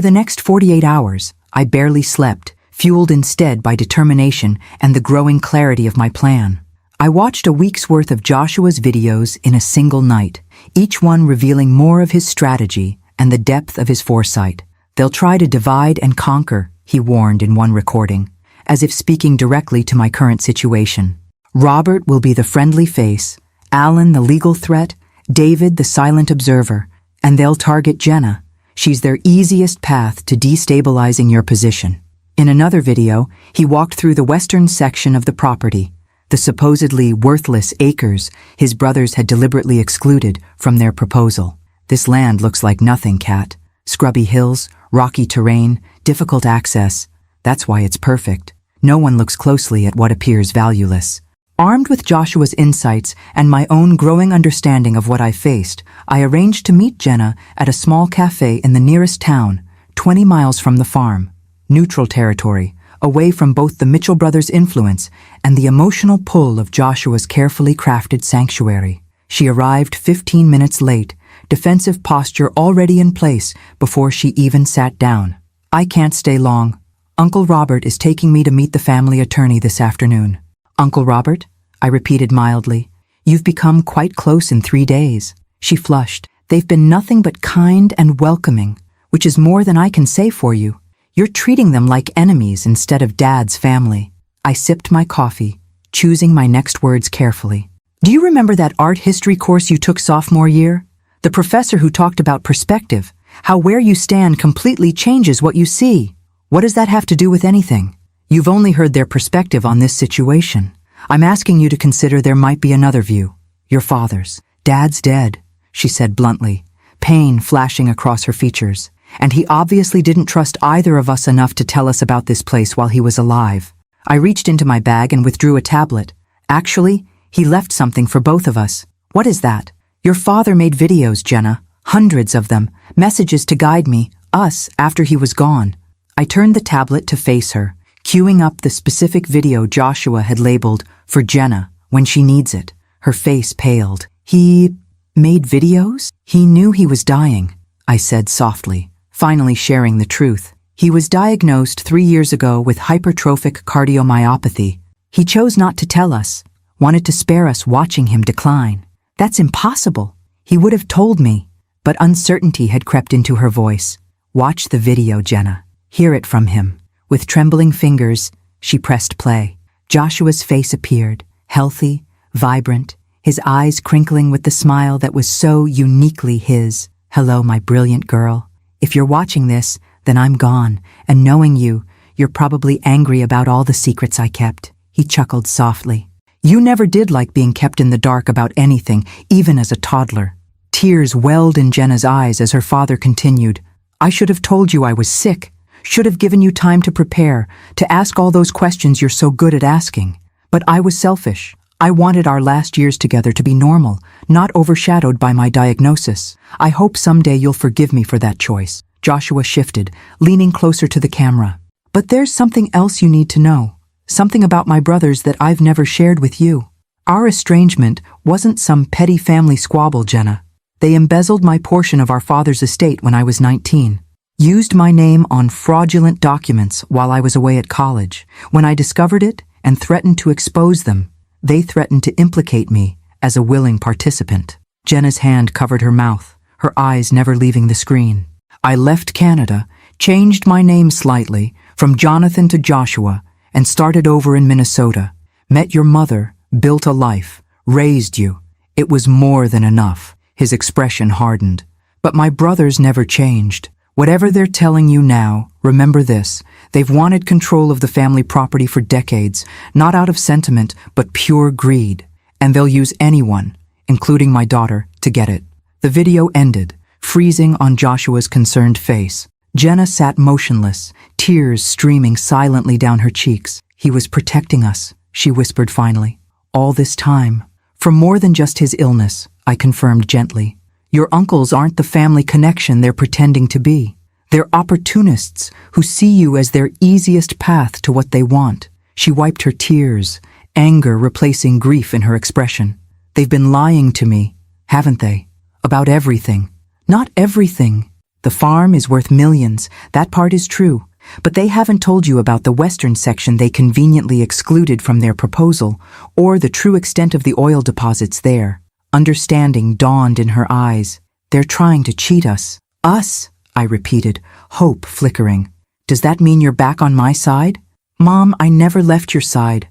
S1: the next 48 hours, I barely slept, fueled instead by determination and the growing clarity of my plan. I watched a week's worth of Joshua's videos in a single night, each one revealing more of his strategy and the depth of his foresight. "They'll try to divide and conquer," he warned in one recording, as if speaking directly to my current situation. "Robert will be the friendly face, Alan the legal threat, David the silent observer, and they'll target Jenna. She's their easiest path to destabilizing your position." In another video, he walked through the western section of the property, the supposedly worthless acres his brothers had deliberately excluded from their proposal. "This land looks like nothing, Kat. Scrubby hills, rocky terrain, difficult access. That's why it's perfect. No one looks closely at what appears valueless." Armed with Joshua's insights and my own growing understanding of what I faced, I arranged to meet Jenna at a small cafe in the nearest town, 20 miles from the farm. Neutral territory, away from both the Mitchell brothers' influence and the emotional pull of Joshua's carefully crafted sanctuary. She arrived 15 minutes late, defensive posture already in place before she even sat down. "I can't stay long. Uncle Robert is taking me to meet the family attorney this afternoon." "Uncle Robert?" I repeated mildly. "You've become quite close in 3 days." She flushed. "They've been nothing but kind and welcoming, which is more than I can say for you. You're treating them like enemies instead of Dad's family." I sipped my coffee, choosing my next words carefully. "Do you remember that art history course you took sophomore year? The professor who talked about perspective, how where you stand completely changes what you see. What does that have to do with anything? You've only heard their perspective on this situation. I'm asking you to consider there might be another view. Your father's. Dad's dead," she said bluntly, pain flashing across her features. "And he obviously didn't trust either of us enough to tell us about this place while he was alive." I reached into my bag and withdrew a tablet. "Actually, he left something for both of us." "What is that?" "Your father made videos, Jenna. Hundreds of them. Messages to guide me, us, after he was gone." I turned the tablet to face her, queuing up the specific video Joshua had labeled, "For Jenna, when she needs it." Her face paled. "He made videos?" "He knew he was dying," I said softly, finally sharing the truth. "He was diagnosed 3 years ago with hypertrophic cardiomyopathy. He chose not to tell us, wanted to spare us watching him decline." "That's impossible." "He would have told me," but uncertainty had crept into her voice. "Watch the video, Jenna. Hear it from him." With trembling fingers, she pressed play. Joshua's face appeared, healthy, vibrant, his eyes crinkling with the smile that was so uniquely his. "Hello, my brilliant girl. If you're watching this, then I'm gone, and knowing you, you're probably angry about all the secrets I kept." He chuckled softly. "You never did like being kept in the dark about anything, even as a toddler." Tears welled in Jenna's eyes as her father continued. "I should have told you I was sick. Should have given you time to prepare, to ask all those questions you're so good at asking. But I was selfish. I wanted our last years together to be normal, not overshadowed by my diagnosis. I hope someday you'll forgive me for that choice." Joshua shifted, leaning closer to the camera. "But there's something else you need to know. Something about my brothers that I've never shared with you. Our estrangement wasn't some petty family squabble, Jenna. They embezzled my portion of our father's estate when I was 19. Used my name on fraudulent documents while I was away at college. When I discovered it and threatened to expose them, they threatened to implicate me as a willing participant." Jenna's hand covered her mouth, her eyes never leaving the screen. "I left Canada, changed my name slightly, from Jonathan to Joshua, and started over in Minnesota. Met your mother, built a life, raised you. It was more than enough." His expression hardened. "But my brothers never changed. Whatever they're telling you now, remember this. They've wanted control of the family property for decades, not out of sentiment, but pure greed. And they'll use anyone, including my daughter, to get it." The video ended, freezing on Joshua's concerned face. Jenna sat motionless, tears streaming silently down her cheeks. "He was protecting us," she whispered finally. "All this time. For more than just his illness," I confirmed gently. "Your uncles aren't the family connection they're pretending to be. They're opportunists who see you as their easiest path to what they want. She wiped her tears, anger replacing grief in her expression. They've been lying to me, haven't they? About everything. Not everything. The farm is worth millions, that part is true. But they haven't told you about the western section they conveniently excluded from their proposal, or the true extent of the oil deposits there. Understanding dawned in her eyes. They're trying to cheat us. Us, I repeated, hope flickering. Does that mean you're back on my side? Mom, I never left your side.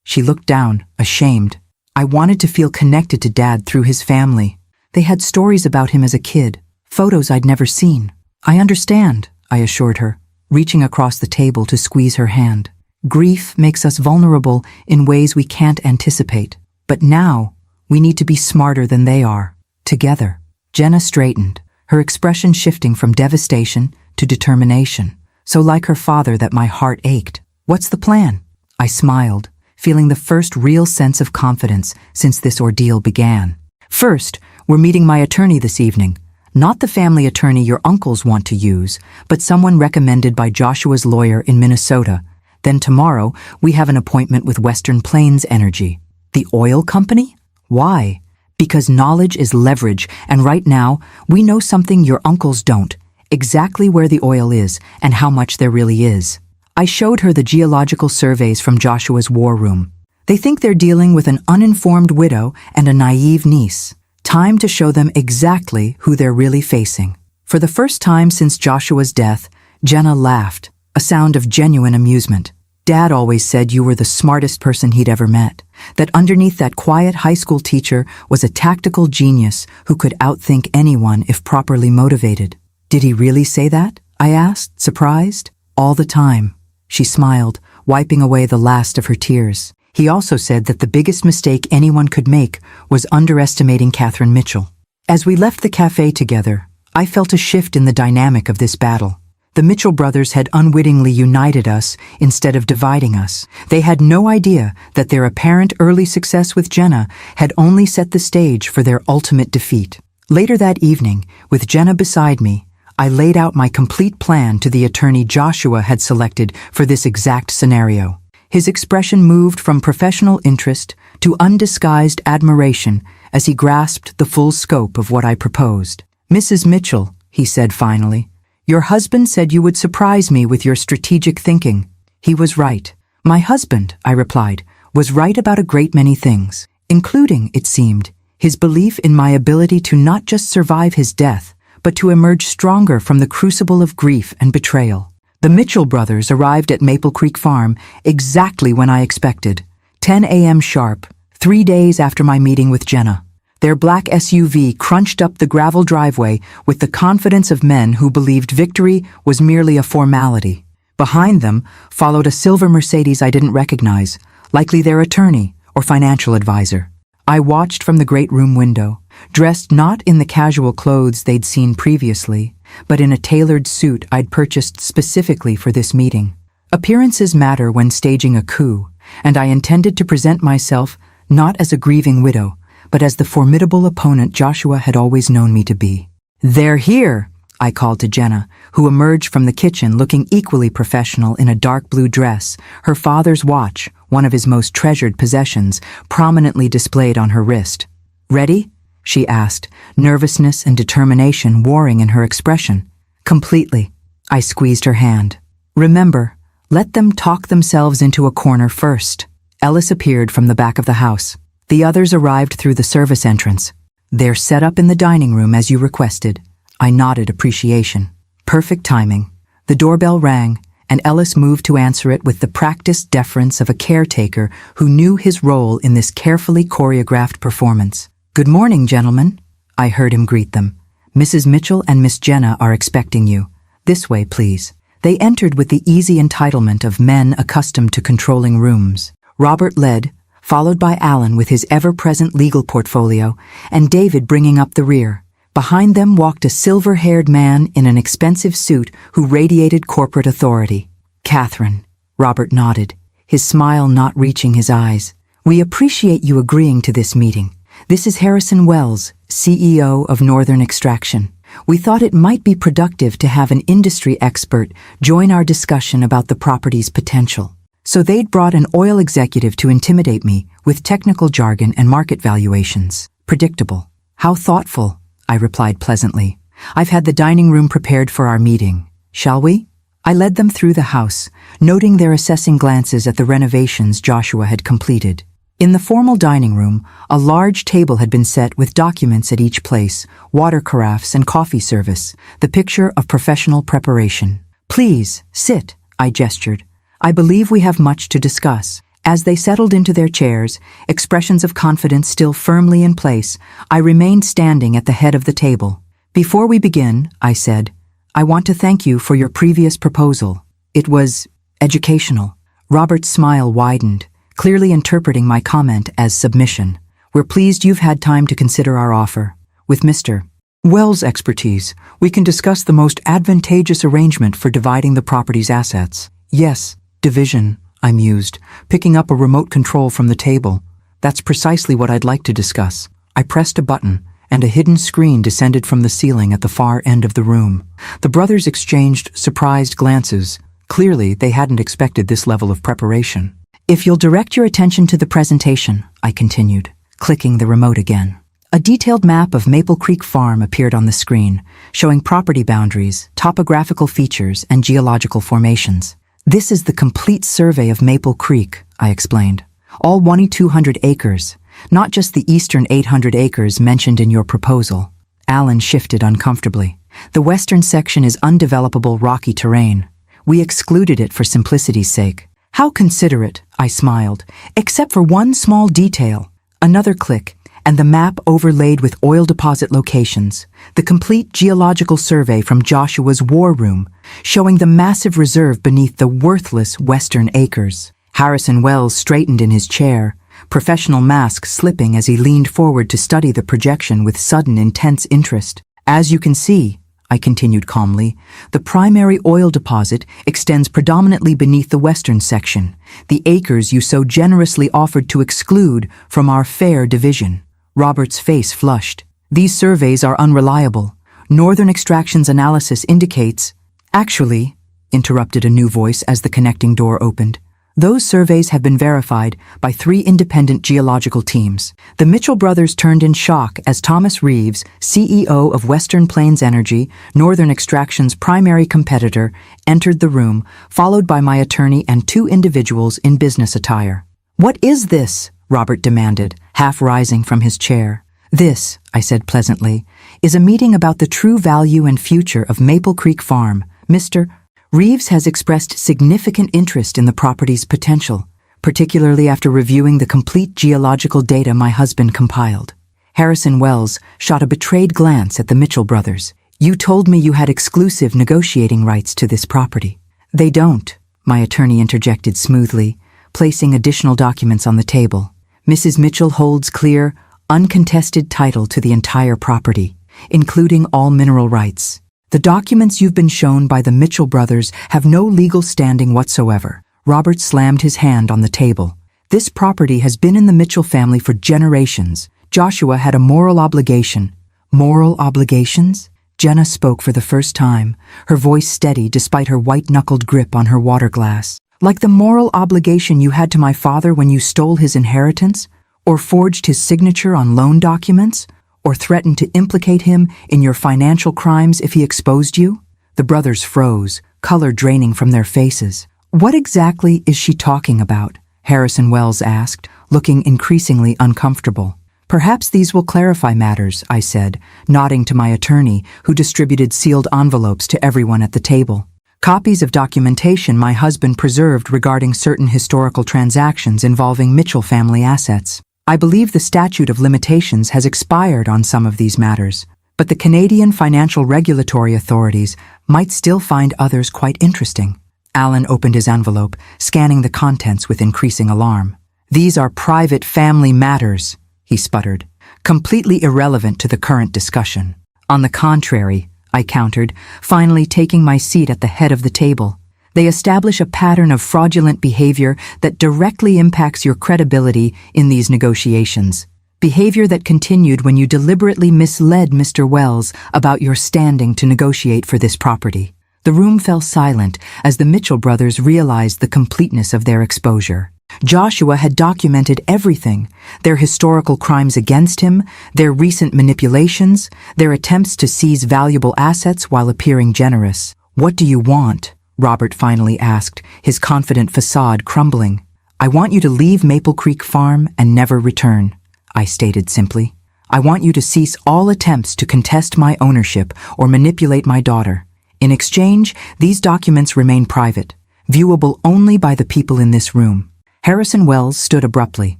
S1: She looked down, ashamed. I wanted to feel connected to Dad through his family. They had stories about him as a kid, photos I'd never seen. I understand, I assured her, reaching across the table to squeeze her hand. Grief makes us vulnerable in ways we can't anticipate. But now, we need to be smarter than they are. Together. Jenna straightened, her expression shifting from devastation to determination, so like her father that my heart ached. What's the plan? I smiled, feeling the first real sense of confidence since this ordeal began. First, we're meeting my attorney this evening. Not the family attorney your uncles want to use, but someone recommended by Joshua's lawyer in Minnesota. Then tomorrow, we have an appointment with Western Plains Energy. The oil company? Why? Because knowledge is leverage, and right now, we know something your uncles don't. Exactly where the oil is, and how much there really is. I showed her the geological surveys from Joshua's war room. They think they're dealing with an uninformed widow and a naive niece. Time to show them exactly who they're really facing. For the first time since Joshua's death, Jenna laughed, a sound of genuine amusement. Dad always said you were the smartest person he'd ever met, that underneath that quiet high school teacher was a tactical genius who could outthink anyone if properly motivated. Did he really say that? I asked, surprised. All the time. She smiled, wiping away the last of her tears. He also said that the biggest mistake anyone could make was underestimating Catherine Mitchell. As we left the cafe together, I felt a shift in the dynamic of this battle. The Mitchell brothers had unwittingly united us instead of dividing us. They had no idea that their apparent early success with Jenna had only set the stage for their ultimate defeat. Later that evening, with Jenna beside me, I laid out my complete plan to the attorney Joshua had selected for this exact scenario. His expression moved from professional interest to undisguised admiration as he grasped the full scope of what I proposed. Mrs. Mitchell, he said finally, your husband said you would surprise me with your strategic thinking. He was right. My husband, I replied, was right about a great many things, including, it seemed, his belief in my ability to not just survive his death, but to emerge stronger from the crucible of grief and betrayal. The Mitchell brothers arrived at Maple Creek Farm exactly when I expected, 10 a.m. sharp, 3 days after my meeting with Jenna. Their black SUV crunched up the gravel driveway with the confidence of men who believed victory was merely a formality. Behind them followed a silver Mercedes I didn't recognize, likely their attorney or financial advisor. I watched from the great room window, dressed not in the casual clothes they'd seen previously, but in a tailored suit I'd purchased specifically for this meeting. Appearances matter when staging a coup, and I intended to present myself not as a grieving widow, but as the formidable opponent Joshua had always known me to be. They're here, I called to Jenna, who emerged from the kitchen looking equally professional in a dark blue dress, her father's watch, one of his most treasured possessions, prominently displayed on her wrist. Ready? She asked, nervousness and determination warring in her expression. Completely. I squeezed her hand. Remember, let them talk themselves into a corner first. Ellis appeared from the back of the house. The others arrived through the service entrance. They're set up in the dining room as you requested. I nodded appreciation. Perfect timing. The doorbell rang, and Ellis moved to answer it with the practiced deference of a caretaker who knew his role in this carefully choreographed performance. Good morning, gentlemen, I heard him greet them. Mrs. Mitchell and Miss Jenna are expecting you. This way, please. They entered with the easy entitlement of men accustomed to controlling rooms. Robert led, followed by Alan with his ever-present legal portfolio, and David bringing up the rear. Behind them walked a silver-haired man in an expensive suit who radiated corporate authority. Catherine, Robert nodded, his smile not reaching his eyes. We appreciate you agreeing to this meeting. This is Harrison Wells, CEO of Northern Extraction. We thought it might be productive to have an industry expert join our discussion about the property's potential. So they'd brought an oil executive to intimidate me with technical jargon and market valuations. Predictable. How thoughtful, I replied pleasantly. I've had the dining room prepared for our meeting. Shall we? I led them through the house, noting their assessing glances at the renovations Joshua had completed. In the formal dining room, a large table had been set with documents at each place, water carafes and coffee service, the picture of professional preparation. Please, sit, I gestured. I believe we have much to discuss. As they settled into their chairs, expressions of confidence still firmly in place, I remained standing at the head of the table. Before we begin, I said, I want to thank you for your previous proposal. It was educational. Robert's smile widened, clearly interpreting my comment as submission. We're pleased you've had time to consider our offer. With Mr. Wells' expertise, we can discuss the most advantageous arrangement for dividing the property's assets. Yes, division, I mused, picking up a remote control from the table. That's precisely what I'd like to discuss. I pressed a button, and a hidden screen descended from the ceiling at the far end of the room. The brothers exchanged surprised glances. Clearly, they hadn't expected this level of preparation. If you'll direct your attention to the presentation, I continued, clicking the remote again. A detailed map of Maple Creek Farm appeared on the screen, showing property boundaries, topographical features, and geological formations. This is the complete survey of Maple Creek, I explained. All 2,200 acres, not just the eastern 800 acres mentioned in your proposal. Alan shifted uncomfortably. The western section is undevelopable rocky terrain. We excluded it for simplicity's sake. How considerate, I smiled, except for one small detail. Another click, and the map overlaid with oil deposit locations, the complete geological survey from Joshua's war room, showing the massive reserve beneath the worthless western acres. Harrison Wells straightened in his chair, professional mask slipping as he leaned forward to study the projection with sudden intense interest. As you can see, I continued calmly, the primary oil deposit extends predominantly beneath the western section, the acres you so generously offered to exclude from our fair division. Robert's face flushed. These surveys are unreliable. Northern Extraction's analysis indicates— Actually, interrupted a new voice as the connecting door opened, those surveys have been verified by 3 independent geological teams. The Mitchell brothers turned in shock as Thomas Reeves, CEO of Western Plains Energy, Northern Extraction's primary competitor, entered the room, followed by my attorney and 2 individuals in business attire. What is this? Robert demanded, half rising from his chair. This, I said pleasantly, is a meeting about the true value and future of Maple Creek Farm. Mr. Reeves has expressed significant interest in the property's potential, particularly after reviewing the complete geological data my husband compiled. Harrison Wells shot a betrayed glance at the Mitchell brothers. You told me you had exclusive negotiating rights to this property. They don't, my attorney interjected smoothly, placing additional documents on the table. Mrs. Mitchell holds clear, uncontested title to the entire property, including all mineral rights. The documents you've been shown by the Mitchell brothers have no legal standing whatsoever. Robert slammed his hand on the table. This property has been in the Mitchell family for generations. Joshua had a moral obligation. Moral obligations? Jenna spoke for the first time, her voice steady despite her white-knuckled grip on her water glass. Like the moral obligation you had to my father when you stole his inheritance, or forged his signature on loan documents, or threatened to implicate him in your financial crimes if he exposed you? The brothers froze, color draining from their faces. What exactly is she talking about? Harrison Wells asked, looking increasingly uncomfortable. Perhaps these will clarify matters, I said, nodding to my attorney, who distributed sealed envelopes to everyone at the table. Copies of documentation my husband preserved regarding certain historical transactions involving Mitchell family assets. I believe the statute of limitations has expired on some of these matters, but the Canadian financial regulatory authorities might still find others quite interesting. Alan opened his envelope, scanning the contents with increasing alarm. These are private family matters, he sputtered, completely irrelevant to the current discussion. On the contrary, I countered, finally taking my seat at the head of the table. They establish a pattern of fraudulent behavior that directly impacts your credibility in these negotiations. Behavior that continued when you deliberately misled Mr. Wells about your standing to negotiate for this property. The room fell silent as the Mitchell brothers realized the completeness of their exposure. Joshua had documented everything: their historical crimes against him, their recent manipulations, their attempts to seize valuable assets while appearing generous. "What do you want?" Robert finally asked, his confident facade crumbling. "I want you to leave Maple Creek Farm and never return," I stated simply. "I want you to cease all attempts to contest my ownership or manipulate my daughter. In exchange, these documents remain private, viewable only by the people in this room." Harrison Wells stood abruptly.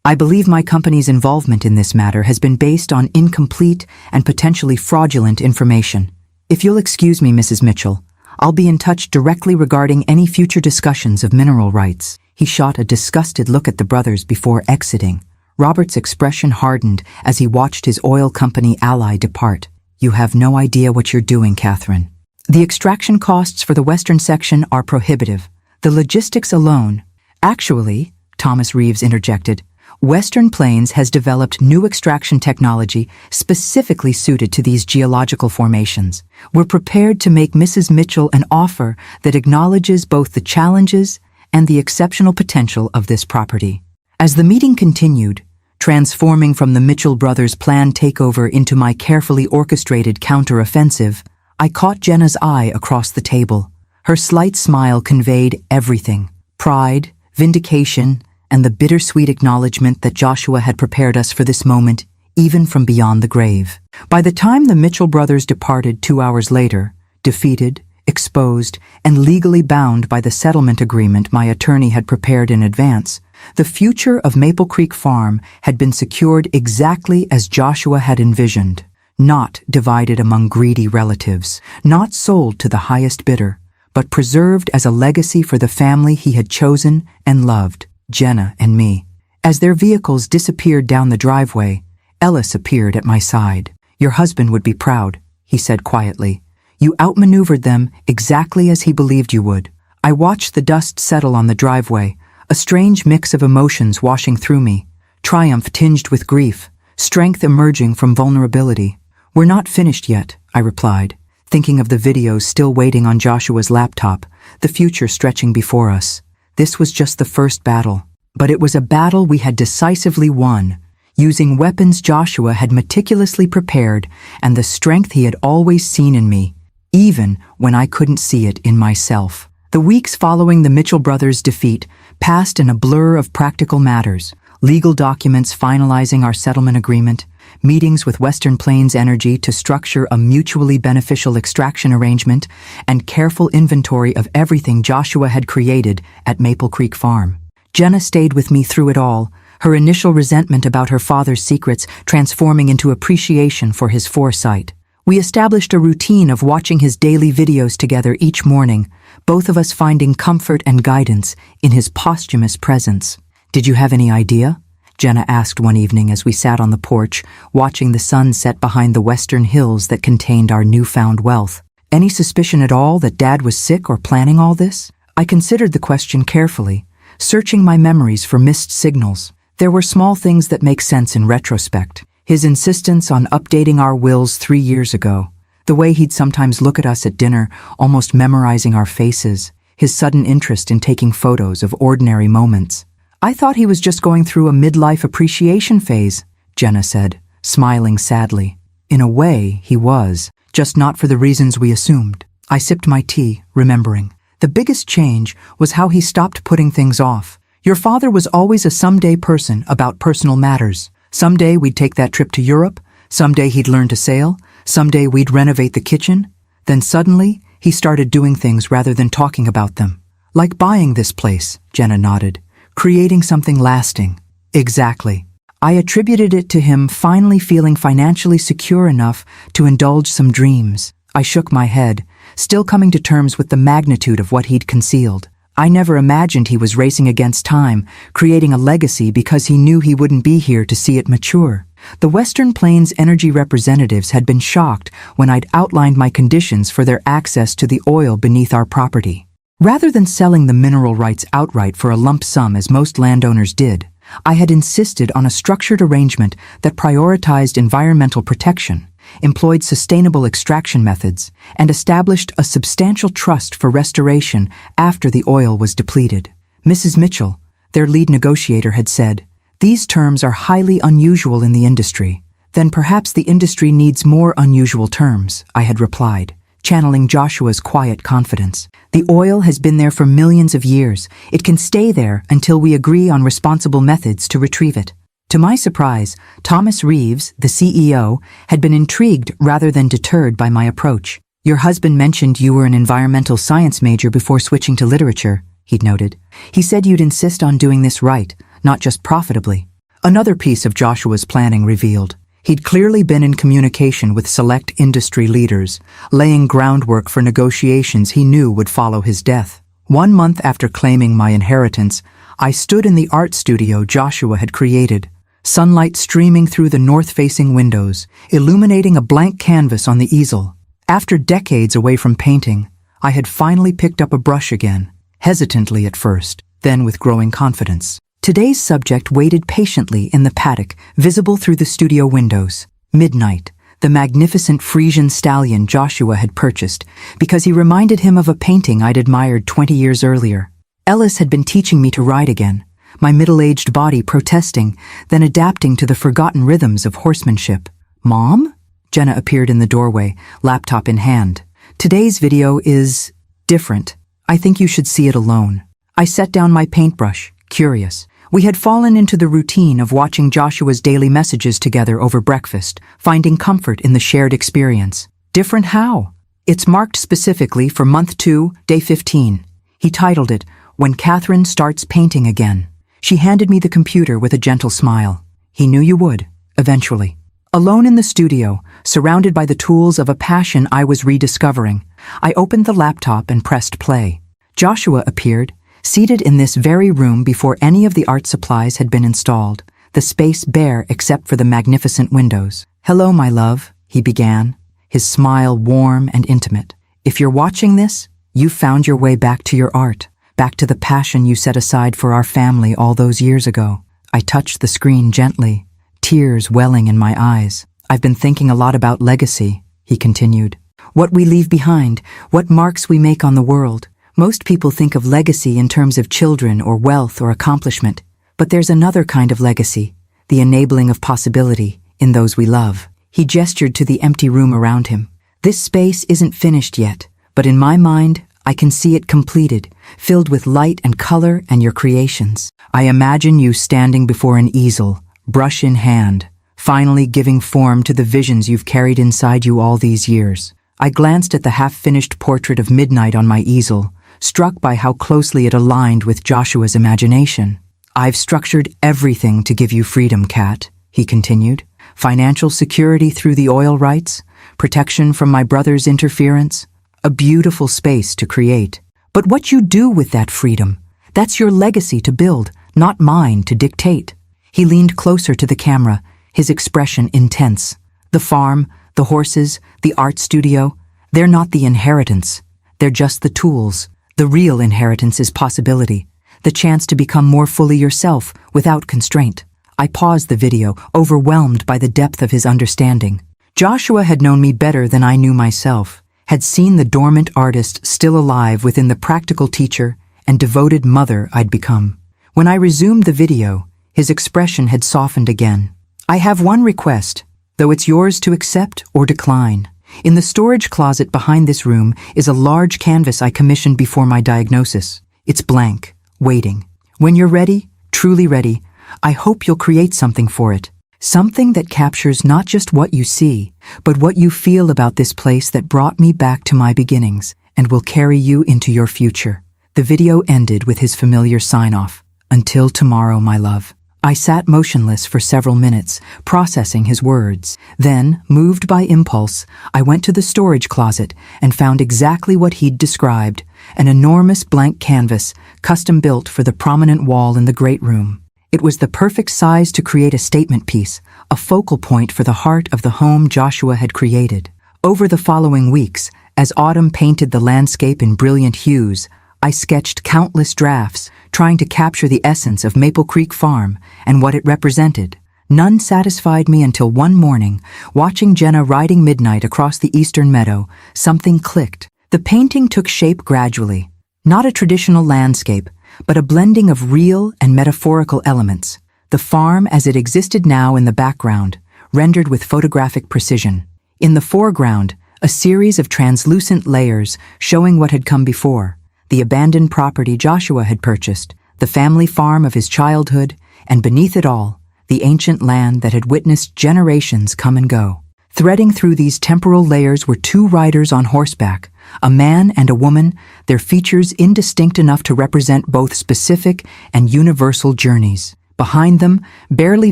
S1: "I believe my company's involvement in this matter has been based on incomplete and potentially fraudulent information. If you'll excuse me, Mrs. Mitchell, I'll be in touch directly regarding any future discussions of mineral rights." He shot a disgusted look at the brothers before exiting. Robert's expression hardened as he watched his oil company ally depart. "You have no idea what you're doing, Catherine. The extraction costs for the western section are prohibitive. The logistics alone—" "Actually," Thomas Reeves interjected, "Western Plains has developed new extraction technology specifically suited to these geological formations. We're prepared to make Mrs. Mitchell an offer that acknowledges both the challenges and the exceptional potential of this property." As the meeting continued, transforming from the Mitchell brothers' planned takeover into my carefully orchestrated counter-offensive, I caught Jenna's eye across the table. Her slight smile conveyed everything: pride, vindication, and the bittersweet acknowledgement that Joshua had prepared us for this moment, even from beyond the grave. By the time the Mitchell brothers departed 2 hours later, defeated, exposed, and legally bound by the settlement agreement my attorney had prepared in advance, the future of Maple Creek Farm had been secured exactly as Joshua had envisioned. Not divided among greedy relatives, not sold to the highest bidder, but preserved as a legacy for the family he had chosen and loved, Jenna and me. As their vehicles disappeared down the driveway, Ellis appeared at my side. "Your husband would be proud," he said quietly. "You outmaneuvered them exactly as he believed you would." I watched the dust settle on the driveway, a strange mix of emotions washing through me: triumph tinged with grief, strength emerging from vulnerability. "We're not finished yet," I replied, thinking of the videos still waiting on Joshua's laptop, the future stretching before us. This was just the first battle, but it was a battle we had decisively won, using weapons Joshua had meticulously prepared and the strength he had always seen in me, even when I couldn't see it in myself. The weeks following the Mitchell brothers' defeat passed in a blur of practical matters: legal documents finalizing our settlement agreement, meetings with Western Plains Energy to structure a mutually beneficial extraction arrangement, and careful inventory of everything Joshua had created at Maple Creek Farm. Jenna stayed with me through it all, her initial resentment about her father's secrets transforming into appreciation for his foresight. We established a routine of watching his daily videos together each morning, both of us finding comfort and guidance in his posthumous presence. "Did you have any idea?" Jenna asked one evening as we sat on the porch, watching the sun set behind the western hills that contained our newfound wealth. "Any suspicion at all that Dad was sick or planning all this?" I considered the question carefully, searching my memories for missed signals. There were small things that make sense in retrospect. His insistence on updating our wills 3 years ago, the way he'd sometimes look at us at dinner, almost memorizing our faces, his sudden interest in taking photos of ordinary moments. "I thought he was just going through a midlife appreciation phase," Jenna said, smiling sadly. "In a way, he was, just not for the reasons we assumed." I sipped my tea, remembering. The biggest change was how he stopped putting things off. "Your father was always a someday person about personal matters. Someday we'd take that trip to Europe, someday he'd learn to sail, someday we'd renovate the kitchen. Then suddenly, he started doing things rather than talking about them. Like buying this place," Jenna nodded. "Creating something lasting." "Exactly." I attributed it to him finally feeling financially secure enough to indulge some dreams. I shook my head, still coming to terms with the magnitude of what he'd concealed. I never imagined he was racing against time, creating a legacy because he knew he wouldn't be here to see it mature. The Western Plains Energy representatives had been shocked when I'd outlined my conditions for their access to the oil beneath our property. Rather than selling the mineral rights outright for a lump sum as most landowners did, I had insisted on a structured arrangement that prioritized environmental protection, employed sustainable extraction methods, and established a substantial trust for restoration after the oil was depleted. Mrs. Mitchell, their lead negotiator, had said, "These terms are highly unusual in the industry." "Then perhaps the industry needs more unusual terms," I had replied, channeling Joshua's quiet confidence. "The oil has been there for millions of years. It can stay there until we agree on responsible methods to retrieve it." To my surprise, Thomas Reeves, the CEO, had been intrigued rather than deterred by my approach. "Your husband mentioned you were an environmental science major before switching to literature," he'd noted. "He said you'd insist on doing this right, not just profitably." Another piece of Joshua's planning revealed. He'd clearly been in communication with select industry leaders, laying groundwork for negotiations he knew would follow his death. 1 month after claiming my inheritance, I stood in the art studio Joshua had created, sunlight streaming through the north-facing windows, illuminating a blank canvas on the easel. After decades away from painting, I had finally picked up a brush again, hesitantly at first, then with growing confidence. Today's subject waited patiently in the paddock, visible through the studio windows. Midnight, the magnificent Frisian stallion Joshua had purchased, because he reminded him of a painting I'd admired 20 years earlier. Ellis had been teaching me to ride again, my middle-aged body protesting, then adapting to the forgotten rhythms of horsemanship. "Mom?" Jenna appeared in the doorway, laptop in hand. "Today's video is different. I think you should see it alone." I set down my paintbrush, curious. We had fallen into the routine of watching Joshua's daily messages together over breakfast, finding comfort in the shared experience. Different how? It's marked specifically for month 2, day 15. He titled it, "When Catherine Starts Painting Again." She handed me the computer with a gentle smile. He knew you would, eventually. Alone in the studio, surrounded by the tools of a passion I was rediscovering, I opened the laptop and pressed play. Joshua appeared, seated in this very room before any of the art supplies had been installed, the space bare except for the magnificent windows. "Hello, my love," he began, his smile warm and intimate. "If you're watching this, you've found your way back to your art, back to the passion you set aside for our family all those years ago." I touched the screen gently, tears welling in my eyes. "I've been thinking a lot about legacy," he continued. "What we leave behind, what marks we make on the world. Most people think of legacy in terms of children or wealth or accomplishment, but there's another kind of legacy, the enabling of possibility in those we love." He gestured to the empty room around him. "This space isn't finished yet, but in my mind, I can see it completed, filled with light and color and your creations. I imagine you standing before an easel, brush in hand, finally giving form to the visions you've carried inside you all these years." I glanced at the half-finished portrait of Midnight on my easel, struck by how closely it aligned with Joshua's imagination. "I've structured everything to give you freedom, Kat," he continued. "Financial security through the oil rights, protection from my brother's interference, a beautiful space to create. But what you do with that freedom, that's your legacy to build, not mine to dictate." He leaned closer to the camera, his expression intense. "The farm, the horses, the art studio, they're not the inheritance. They're just the tools. The real inheritance is possibility, the chance to become more fully yourself without constraint." I paused the video, overwhelmed by the depth of his understanding. Joshua had known me better than I knew myself, had seen the dormant artist still alive within the practical teacher and devoted mother I'd become. When I resumed the video, his expression had softened again. "I have one request, though it's yours to accept or decline. In the storage closet behind this room is a large canvas I commissioned before my diagnosis. It's blank, waiting. When you're ready, truly ready, I hope you'll create something for it. Something that captures not just what you see, but what you feel about this place that brought me back to my beginnings and will carry you into your future." The video ended with his familiar sign-off, "Until tomorrow, my love." I sat motionless for several minutes, processing his words. Then, moved by impulse, I went to the storage closet and found exactly what he'd described, an enormous blank canvas, custom-built for the prominent wall in the great room. It was the perfect size to create a statement piece, a focal point for the heart of the home Joshua had created. Over the following weeks, as autumn painted the landscape in brilliant hues, I sketched countless drafts, trying to capture the essence of Maple Creek Farm and what it represented. None satisfied me until one morning, watching Jenna riding midnight across the eastern meadow, something clicked. The painting took shape gradually. Not a traditional landscape, but a blending of real and metaphorical elements. The farm as it existed now in the background, rendered with photographic precision. In the foreground, a series of translucent layers showing what had come before. The abandoned property Joshua had purchased, the family farm of his childhood, and beneath it all, the ancient land that had witnessed generations come and go. Threading through these temporal layers were two riders on horseback, a man and a woman, their features indistinct enough to represent both specific and universal journeys. Behind them, barely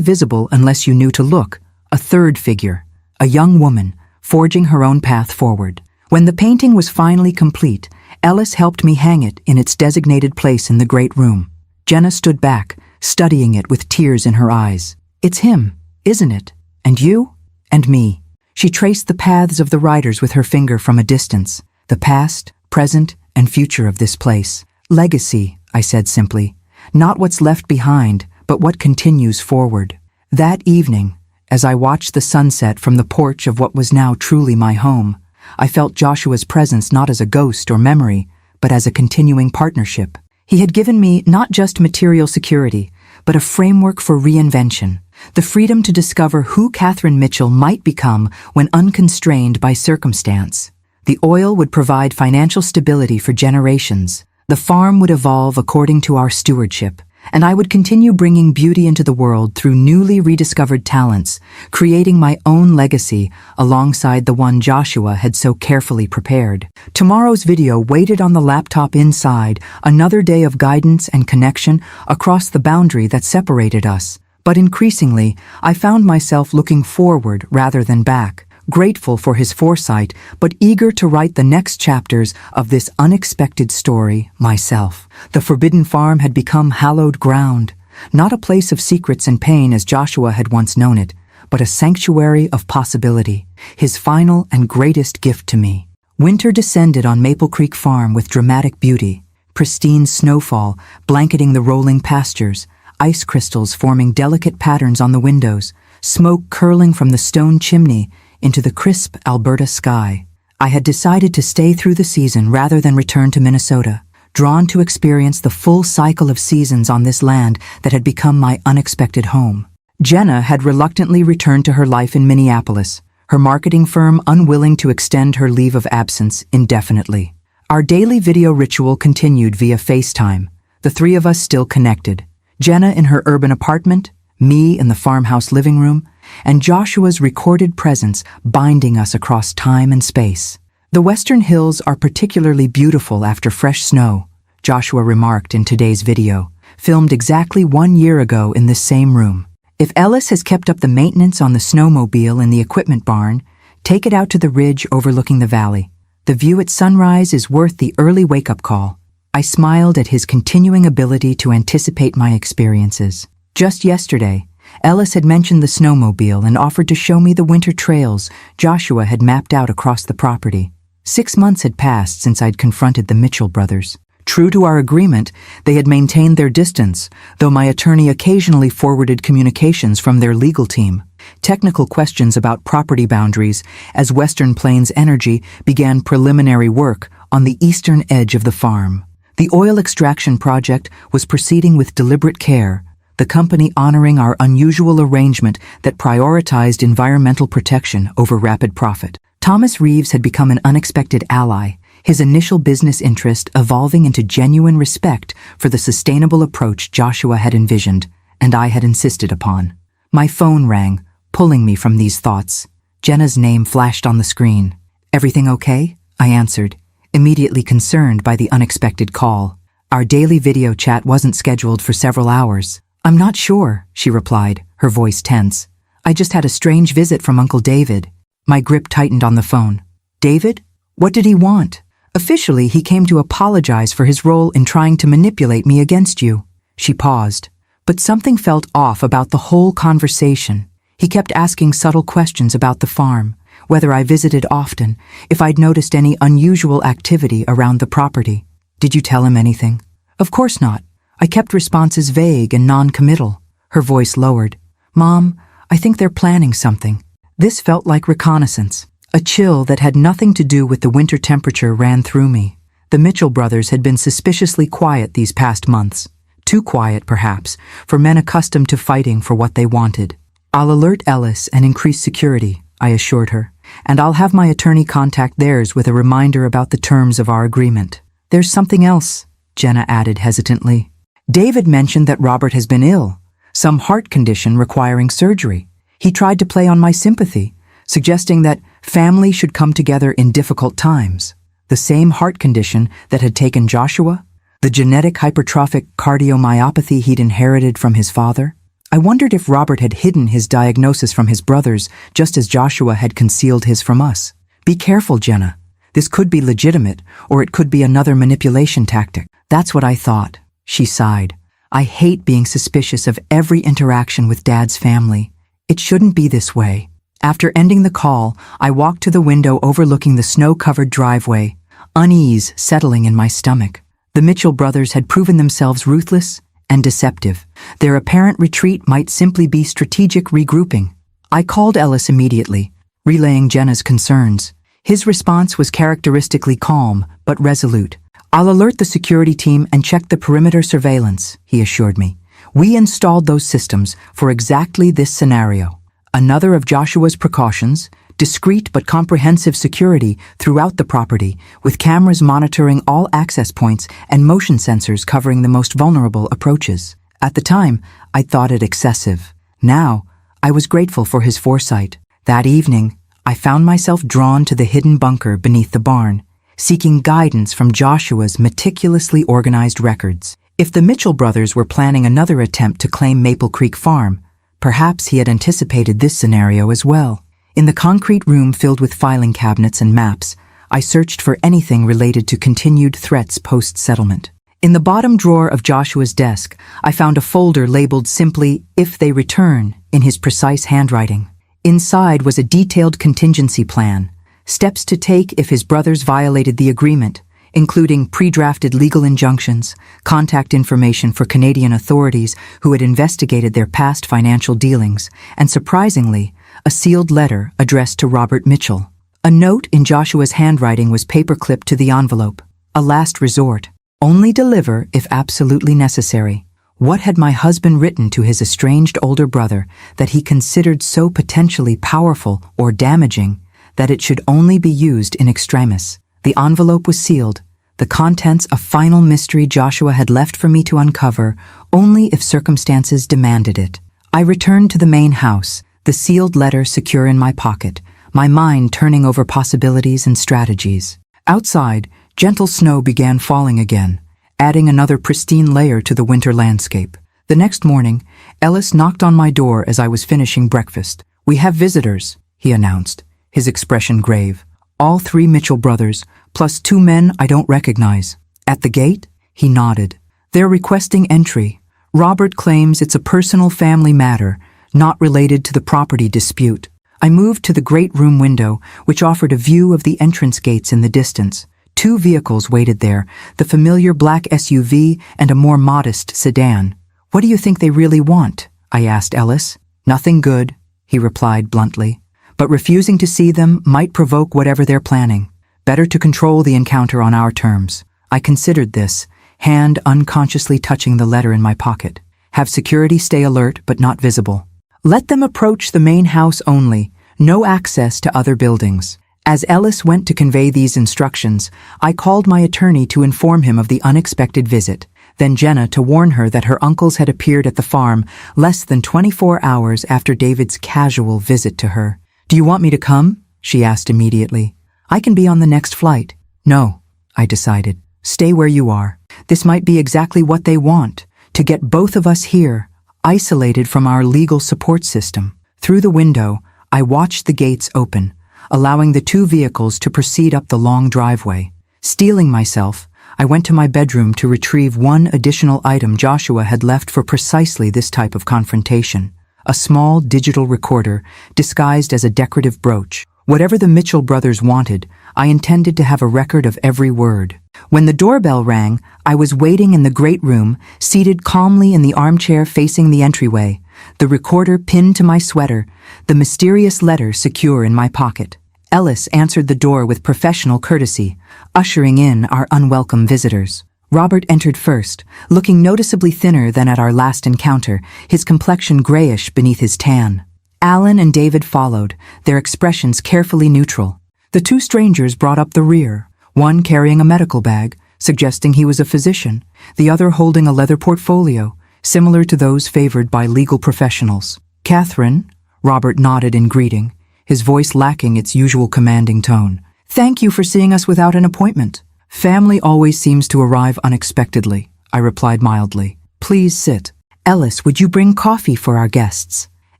S1: visible unless you knew to look, a third figure, a young woman, forging her own path forward. When the painting was finally complete, Ellis helped me hang it in its designated place in the great room. Jenna stood back, studying it with tears in her eyes. "It's him, isn't it? And you? And me." She traced the paths of the riders with her finger from a distance, the past, present, and future of this place. "Legacy," I said simply. "Not what's left behind, but what continues forward." That evening, as I watched the sunset from the porch of what was now truly my home, I felt Joshua's presence not as a ghost or memory, but as a continuing partnership. He had given me not just material security, but a framework for reinvention, the freedom to discover who Catherine Mitchell might become when unconstrained by circumstance. The oil would provide financial stability for generations. The farm would evolve according to our stewardship, and I would continue bringing beauty into the world through newly rediscovered talents, creating my own legacy alongside the one Joshua had so carefully prepared. Tomorrow's video waited on the laptop inside, another day of guidance and connection across the boundary that separated us. But increasingly, I found myself looking forward rather than back, grateful for his foresight, but eager to write the next chapters of this unexpected story myself. The Forbidden Farm had become hallowed ground, not a place of secrets and pain as Joshua had once known it, but a sanctuary of possibility, his final and greatest gift to me. Winter descended on Maple Creek Farm with dramatic beauty, pristine snowfall blanketing the rolling pastures, ice crystals forming delicate patterns on the windows, smoke curling from the stone chimney into the crisp Alberta sky. I had decided to stay through the season rather than return to Minnesota, drawn to experience the full cycle of seasons on this land that had become my unexpected home. Jenna had reluctantly returned to her life in Minneapolis, her marketing firm unwilling to extend her leave of absence indefinitely. Our daily video ritual continued via FaceTime, the three of us still connected. Jenna in her urban apartment, me in the farmhouse living room, and Joshua's recorded presence binding us across time and space. "The Western Hills are particularly beautiful after fresh snow," Joshua remarked in today's video, filmed exactly 1 year ago in this same room. "If Ellis has kept up the maintenance on the snowmobile in the equipment barn, take it out to the ridge overlooking the valley. The view at sunrise is worth the early wake-up call." I smiled at his continuing ability to anticipate my experiences. Just yesterday, Ellis had mentioned the snowmobile and offered to show me the winter trails Joshua had mapped out across the property. 6 months had passed since I'd confronted the Mitchell brothers. True to our agreement, they had maintained their distance, though my attorney occasionally forwarded communications from their legal team. Technical questions about property boundaries as Western Plains Energy began preliminary work on the eastern edge of the farm. The oil extraction project was proceeding with deliberate care, the company honoring our unusual arrangement that prioritized environmental protection over rapid profit. Thomas Reeves had become an unexpected ally, his initial business interest evolving into genuine respect for the sustainable approach Joshua had envisioned and I had insisted upon. My phone rang, pulling me from these thoughts. Jenna's name flashed on the screen. "Everything okay?" I answered, immediately concerned by the unexpected call. Our daily video chat wasn't scheduled for several hours. "I'm not sure," she replied, her voice tense. "I just had a strange visit from Uncle David." My grip tightened on the phone. "David? What did he want?" "Officially, he came to apologize for his role in trying to manipulate me against you." She paused, but something felt off about the whole conversation. He kept asking subtle questions about the farm, whether I visited often, if I'd noticed any unusual activity around the property. Did you tell him anything? Of course not. I kept responses vague and non-committal. Her voice lowered. Mom, I think they're planning something. This felt like reconnaissance. A chill that had nothing to do with the winter temperature ran through me. The Mitchell brothers had been suspiciously quiet these past months. Too quiet, perhaps, for men accustomed to fighting for what they wanted. I'll alert Ellis and increase security, I assured her, and I'll have my attorney contact theirs with a reminder about the terms of our agreement. There's something else, Jenna added hesitantly. David mentioned that Robert has been ill, some heart condition requiring surgery. He tried to play on my sympathy, suggesting that family should come together in difficult times. The same heart condition that had taken Joshua? The genetic hypertrophic cardiomyopathy he'd inherited from his father? I wondered if Robert had hidden his diagnosis from his brothers just as Joshua had concealed his from us. Be careful, Jenna. This could be legitimate, or it could be another manipulation tactic. That's what I thought. She sighed. I hate being suspicious of every interaction with Dad's family. It shouldn't be this way. After ending the call, I walked to the window overlooking the snow-covered driveway, unease settling in my stomach. The Mitchell brothers had proven themselves ruthless and deceptive. Their apparent retreat might simply be strategic regrouping. I called Ellis immediately, relaying Jenna's concerns. His response was characteristically calm, but resolute. I'll alert the security team and check the perimeter surveillance, he assured me. We installed those systems for exactly this scenario. Another of Joshua's precautions, discreet but comprehensive security throughout the property, with cameras monitoring all access points and motion sensors covering the most vulnerable approaches. At the time, I thought it excessive. Now, I was grateful for his foresight. That evening, I found myself drawn to the hidden bunker beneath the barn, seeking guidance from Joshua's meticulously organized records. If the Mitchell brothers were planning another attempt to claim Maple Creek Farm, perhaps he had anticipated this scenario as well. In the concrete room filled with filing cabinets and maps, I searched for anything related to continued threats post-settlement. In the bottom drawer of Joshua's desk, I found a folder labeled simply, "If they return," in his precise handwriting. Inside was a detailed contingency plan, steps to take if his brothers violated the agreement, including pre-drafted legal injunctions, contact information for Canadian authorities who had investigated their past financial dealings, and surprisingly, a sealed letter addressed to Robert Mitchell. A note in Joshua's handwriting was paper-clipped to the envelope. A last resort. Only deliver if absolutely necessary. What had my husband written to his estranged older brother that he considered so potentially powerful or damaging that it should only be used in extremis? The envelope was sealed, the contents a final mystery Joshua had left for me to uncover only if circumstances demanded it. I returned to the main house, the sealed letter secure in my pocket, my mind turning over possibilities and strategies. Outside, gentle snow began falling again, adding another pristine layer to the winter landscape. The next morning, Ellis knocked on my door as I was finishing breakfast. "We have visitors," he announced, his expression grave. "All 3 Mitchell brothers, plus 2 men I don't recognize." "At the gate?" He nodded. "They're requesting entry. Robert claims it's a personal family matter, not related to the property dispute." I moved to the great room window, which offered a view of the entrance gates in the distance. 2 vehicles waited there, the familiar black SUV and a more modest sedan. "What do you think they really want?" I asked Ellis. "Nothing good," he replied bluntly. "But refusing to see them might provoke whatever they're planning. Better to control the encounter on our terms." I considered this, hand unconsciously touching the letter in my pocket. "Have security stay alert but not visible. Let them approach the main house only, no access to other buildings." As Ellis went to convey these instructions, I called my attorney to inform him of the unexpected visit, then Jenna to warn her that her uncles had appeared at the farm less than 24 hours after David's casual visit to her. "Do you want me to come?" she asked immediately. "I can be on the next flight." "No," I decided. "Stay where you are. This might be exactly what they want, to get both of us here, isolated from our legal support system." Through the window, I watched the gates open, allowing the 2 vehicles to proceed up the long driveway. Steeling myself, I went to my bedroom to retrieve one additional item Joshua had left for precisely this type of confrontation. A small digital recorder disguised as a decorative brooch. Whatever the Mitchell brothers wanted, I intended to have a record of every word. When the doorbell rang, I was waiting in the great room, seated calmly in the armchair facing the entryway, the recorder pinned to my sweater, the mysterious letter secure in my pocket. Ellis answered the door with professional courtesy, ushering in our unwelcome visitors. Robert entered first, looking noticeably thinner than at our last encounter, his complexion grayish beneath his tan. Alan and David followed, their expressions carefully neutral. The two strangers brought up the rear, one carrying a medical bag, suggesting he was a physician, the other holding a leather portfolio, similar to those favored by legal professionals. "Catherine," Robert nodded in greeting, his voice lacking its usual commanding tone. "Thank you for seeing us without an appointment." "Family always seems to arrive unexpectedly," I replied mildly. "Please sit." "Ellis, would you bring coffee for our guests?"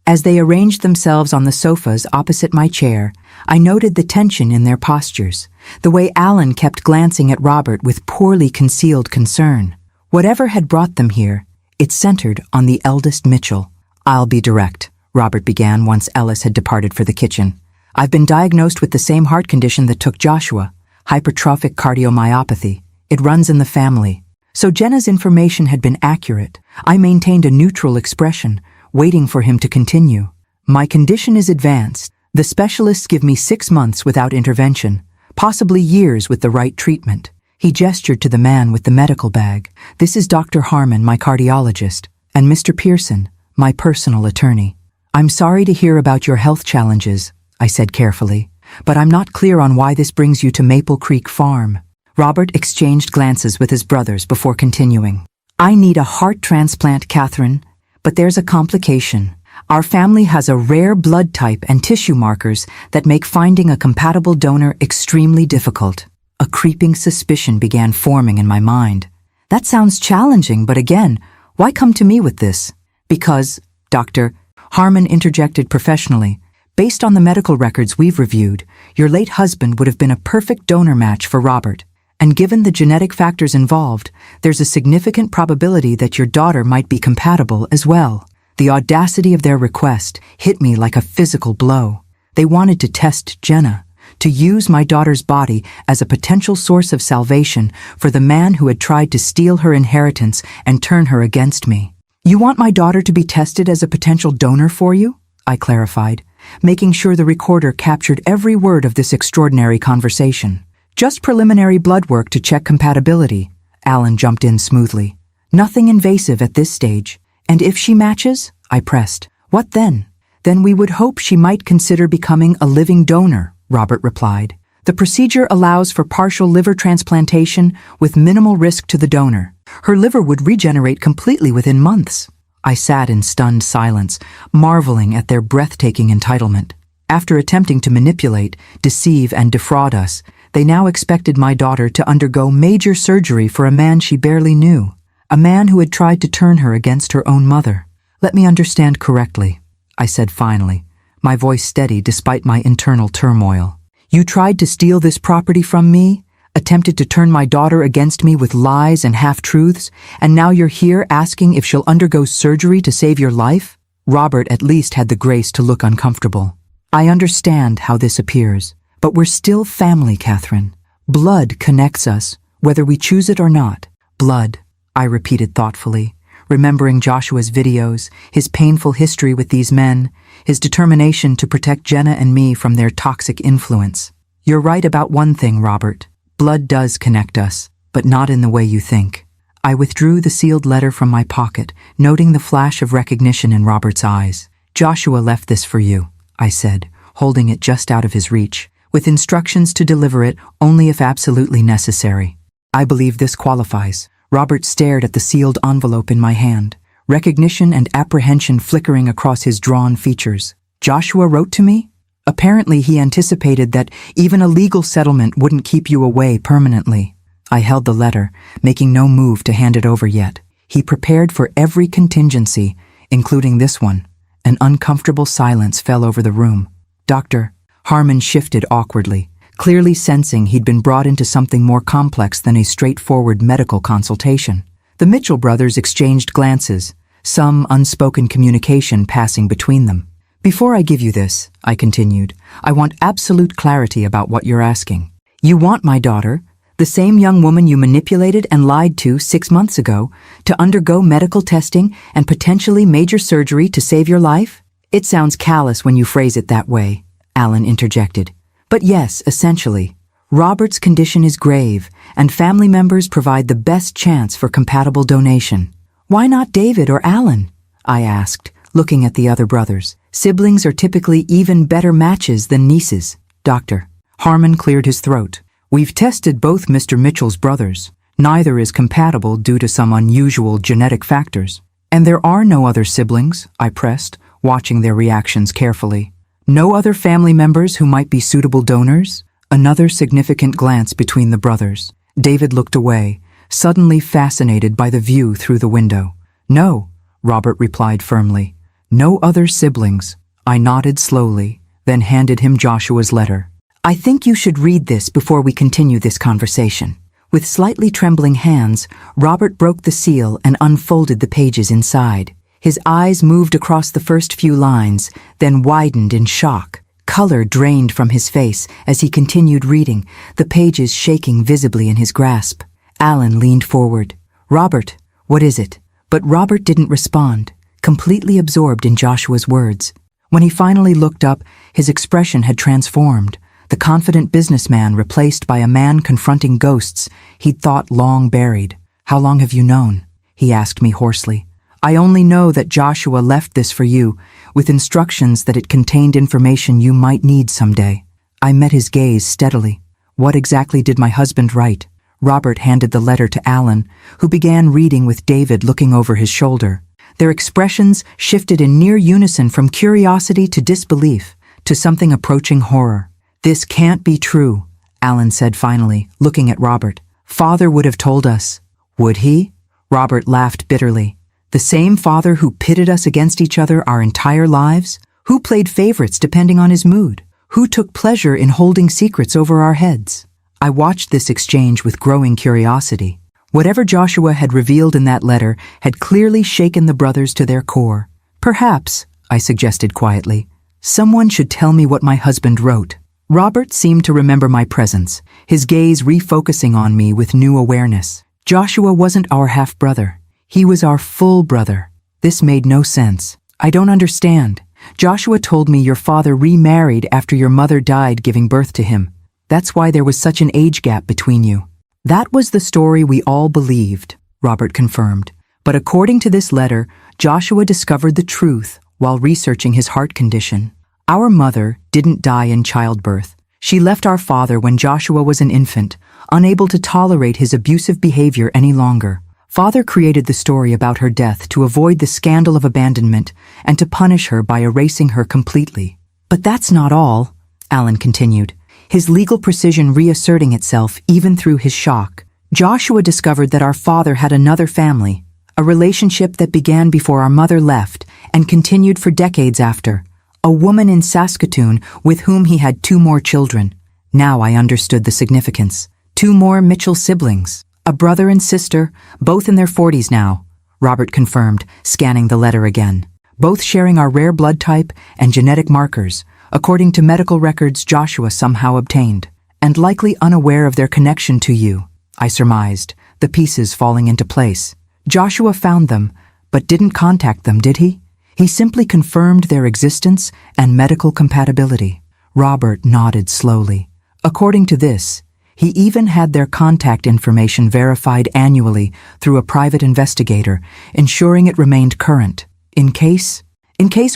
S1: As they arranged themselves on the sofas opposite my chair, I noted the tension in their postures, the way Alan kept glancing at Robert with poorly concealed concern. Whatever had brought them here, it centered on the eldest Mitchell. "I'll be direct," Robert began once Ellis had departed for the kitchen. "I've been diagnosed with the same heart condition that took Joshua, hypertrophic cardiomyopathy. It runs in the family." So Jenna's information had been accurate. I maintained a neutral expression, waiting for him to continue. "My condition is advanced. The specialists give me 6 months without intervention, possibly years with the right treatment." He gestured to the man with the medical bag. "This is Dr. Harmon, my cardiologist, and Mr. Pearson, my personal attorney." "I'm sorry to hear about your health challenges," I said carefully, "but I'm not clear on why this brings you to Maple Creek Farm." Robert exchanged glances with his brothers before continuing. "I need a heart transplant, Catherine, but there's a complication. Our family has a rare blood type and tissue markers that make finding a compatible donor extremely difficult." A creeping suspicion began forming in my mind. That sounds challenging, but again, why come to me with this? "Because, Dr. Harmon interjected professionally, "based on the medical records we've reviewed, your late husband would have been a perfect donor match for Robert. And given the genetic factors involved, there's a significant probability that your daughter might be compatible as well." The audacity of their request hit me like a physical blow. They wanted to test Jenna, to use my daughter's body as a potential source of salvation for the man who had tried to steal her inheritance and turn her against me. "You want my daughter to be tested as a potential donor for you?" I clarified, making sure the recorder captured every word of this extraordinary conversation. "Just preliminary blood work to check compatibility," Alan jumped in smoothly. "Nothing invasive at this stage. And if she matches," I pressed, "what then?" "Then we would hope she might consider becoming a living donor," Robert replied. "The procedure allows for partial liver transplantation with minimal risk to the donor. Her liver would regenerate completely within months." I sat in stunned silence, marveling at their breathtaking entitlement. After attempting to manipulate, deceive, and defraud us, they now expected my daughter to undergo major surgery for a man she barely knew, a man who had tried to turn her against her own mother. "Let me understand correctly," I said finally, my voice steady despite my internal turmoil. "You tried to steal this property from me, attempted to turn my daughter against me with lies and half-truths, and now you're here asking if she'll undergo surgery to save your life?" Robert at least had the grace to look uncomfortable. "I understand how this appears, but we're still family, Catherine. Blood connects us, whether we choose it or not." "Blood," I repeated thoughtfully, remembering Joshua's videos, his painful history with these men, his determination to protect Jenna and me from their toxic influence. "You're right about one thing, Robert. Blood does connect us, but not in the way you think." I withdrew the sealed letter from my pocket, noting the flash of recognition in Robert's eyes. "Joshua left this for you," I said, holding it just out of his reach, with instructions to deliver it only if absolutely necessary. "I believe this qualifies." Robert stared at the sealed envelope in my hand, recognition and apprehension flickering across his drawn features. "Joshua wrote to me?" Apparently he anticipated that even a legal settlement wouldn't keep you away permanently. I held the letter, making no move to hand it over yet. He prepared for every contingency, including this one. An uncomfortable silence fell over the room. "Dr. Harmon shifted awkwardly, clearly sensing he'd been brought into something more complex than a straightforward medical consultation. The Mitchell brothers exchanged glances, some unspoken communication passing between them. "Before I give you this," I continued, "I want absolute clarity about what you're asking. You want my daughter, The same young woman you manipulated and lied to 6 months ago to undergo medical testing and potentially major surgery to save your life? It sounds callous when you phrase it that way, Alan interjected. But yes, essentially. Robert's condition is grave, and family members provide the best chance for compatible donation. Why not David or Alan? I asked, looking at the other brothers. Siblings are typically even better matches than nieces. Dr. Harmon cleared his throat. We've tested both Mr. Mitchell's brothers. Neither is compatible due to some unusual genetic factors. And there are no other siblings, I pressed, watching their reactions carefully. No other family members who might be suitable donors? Another significant glance between the brothers. David looked away, suddenly fascinated by the view through the window. No, Robert replied firmly. No other siblings. I nodded slowly, then handed him Joshua's letter. I think you should read this before we continue this conversation. With slightly trembling hands, Robert broke the seal and unfolded the pages inside. His eyes moved across the first few lines, then widened in shock. Color drained from his face as he continued reading, the pages shaking visibly in his grasp. Alan leaned forward. Robert, what is it? But Robert didn't respond, completely absorbed in Joshua's words. When he finally looked up, his expression had transformed. The confident businessman replaced by a man confronting ghosts he'd thought long buried. How long have you known? He asked me hoarsely. I only know that Joshua left this for you, with instructions that it contained information you might need someday. I met his gaze steadily. What exactly did my husband write? Robert handed the letter to Alan, who began reading with David looking over his shoulder. Their expressions shifted in near unison from curiosity to disbelief, to something approaching horror. This can't be true, Alan said finally, looking at Robert. Father would have told us. Would he? Robert laughed bitterly. The same father who pitted us against each other our entire lives? Who played favorites depending on his mood? Who took pleasure in holding secrets over our heads? I watched this exchange with growing curiosity. Whatever Joshua had revealed in that letter had clearly shaken the brothers to their core. Perhaps, I suggested quietly, someone should tell me what my husband wrote. Robert seemed to remember my presence, his gaze refocusing on me with new awareness. Joshua wasn't our half-brother. He was our full brother. This made no sense. I don't understand. Joshua told me your father remarried after your mother died giving birth to him. That's why there was such an age gap between you. That was the story we all believed, Robert confirmed. But according to this letter, Joshua discovered the truth while researching his heart condition. Our mother didn't die in childbirth. She left our father when Joshua was an infant, unable to tolerate his abusive behavior any longer. Father created the story about her death to avoid the scandal of abandonment and to punish her by erasing her completely. But that's not all, Alan continued, his legal precision reasserting itself even through his shock. Joshua discovered that our father had another family, a relationship that began before our mother left and continued for decades after. A woman in Saskatoon with whom he had 2 more children. Now I understood the significance. 2 more Mitchell siblings. A brother and sister, both in their 40s now, Robert confirmed, scanning the letter again. Both sharing our rare blood type and genetic markers, according to medical records Joshua somehow obtained. And likely unaware of their connection to you, I surmised, the pieces falling into place. Joshua found them, but didn't contact them, did he? He simply confirmed their existence and medical compatibility. Robert nodded slowly. According to this, he even had their contact information verified annually through a private investigator, ensuring it remained current. In case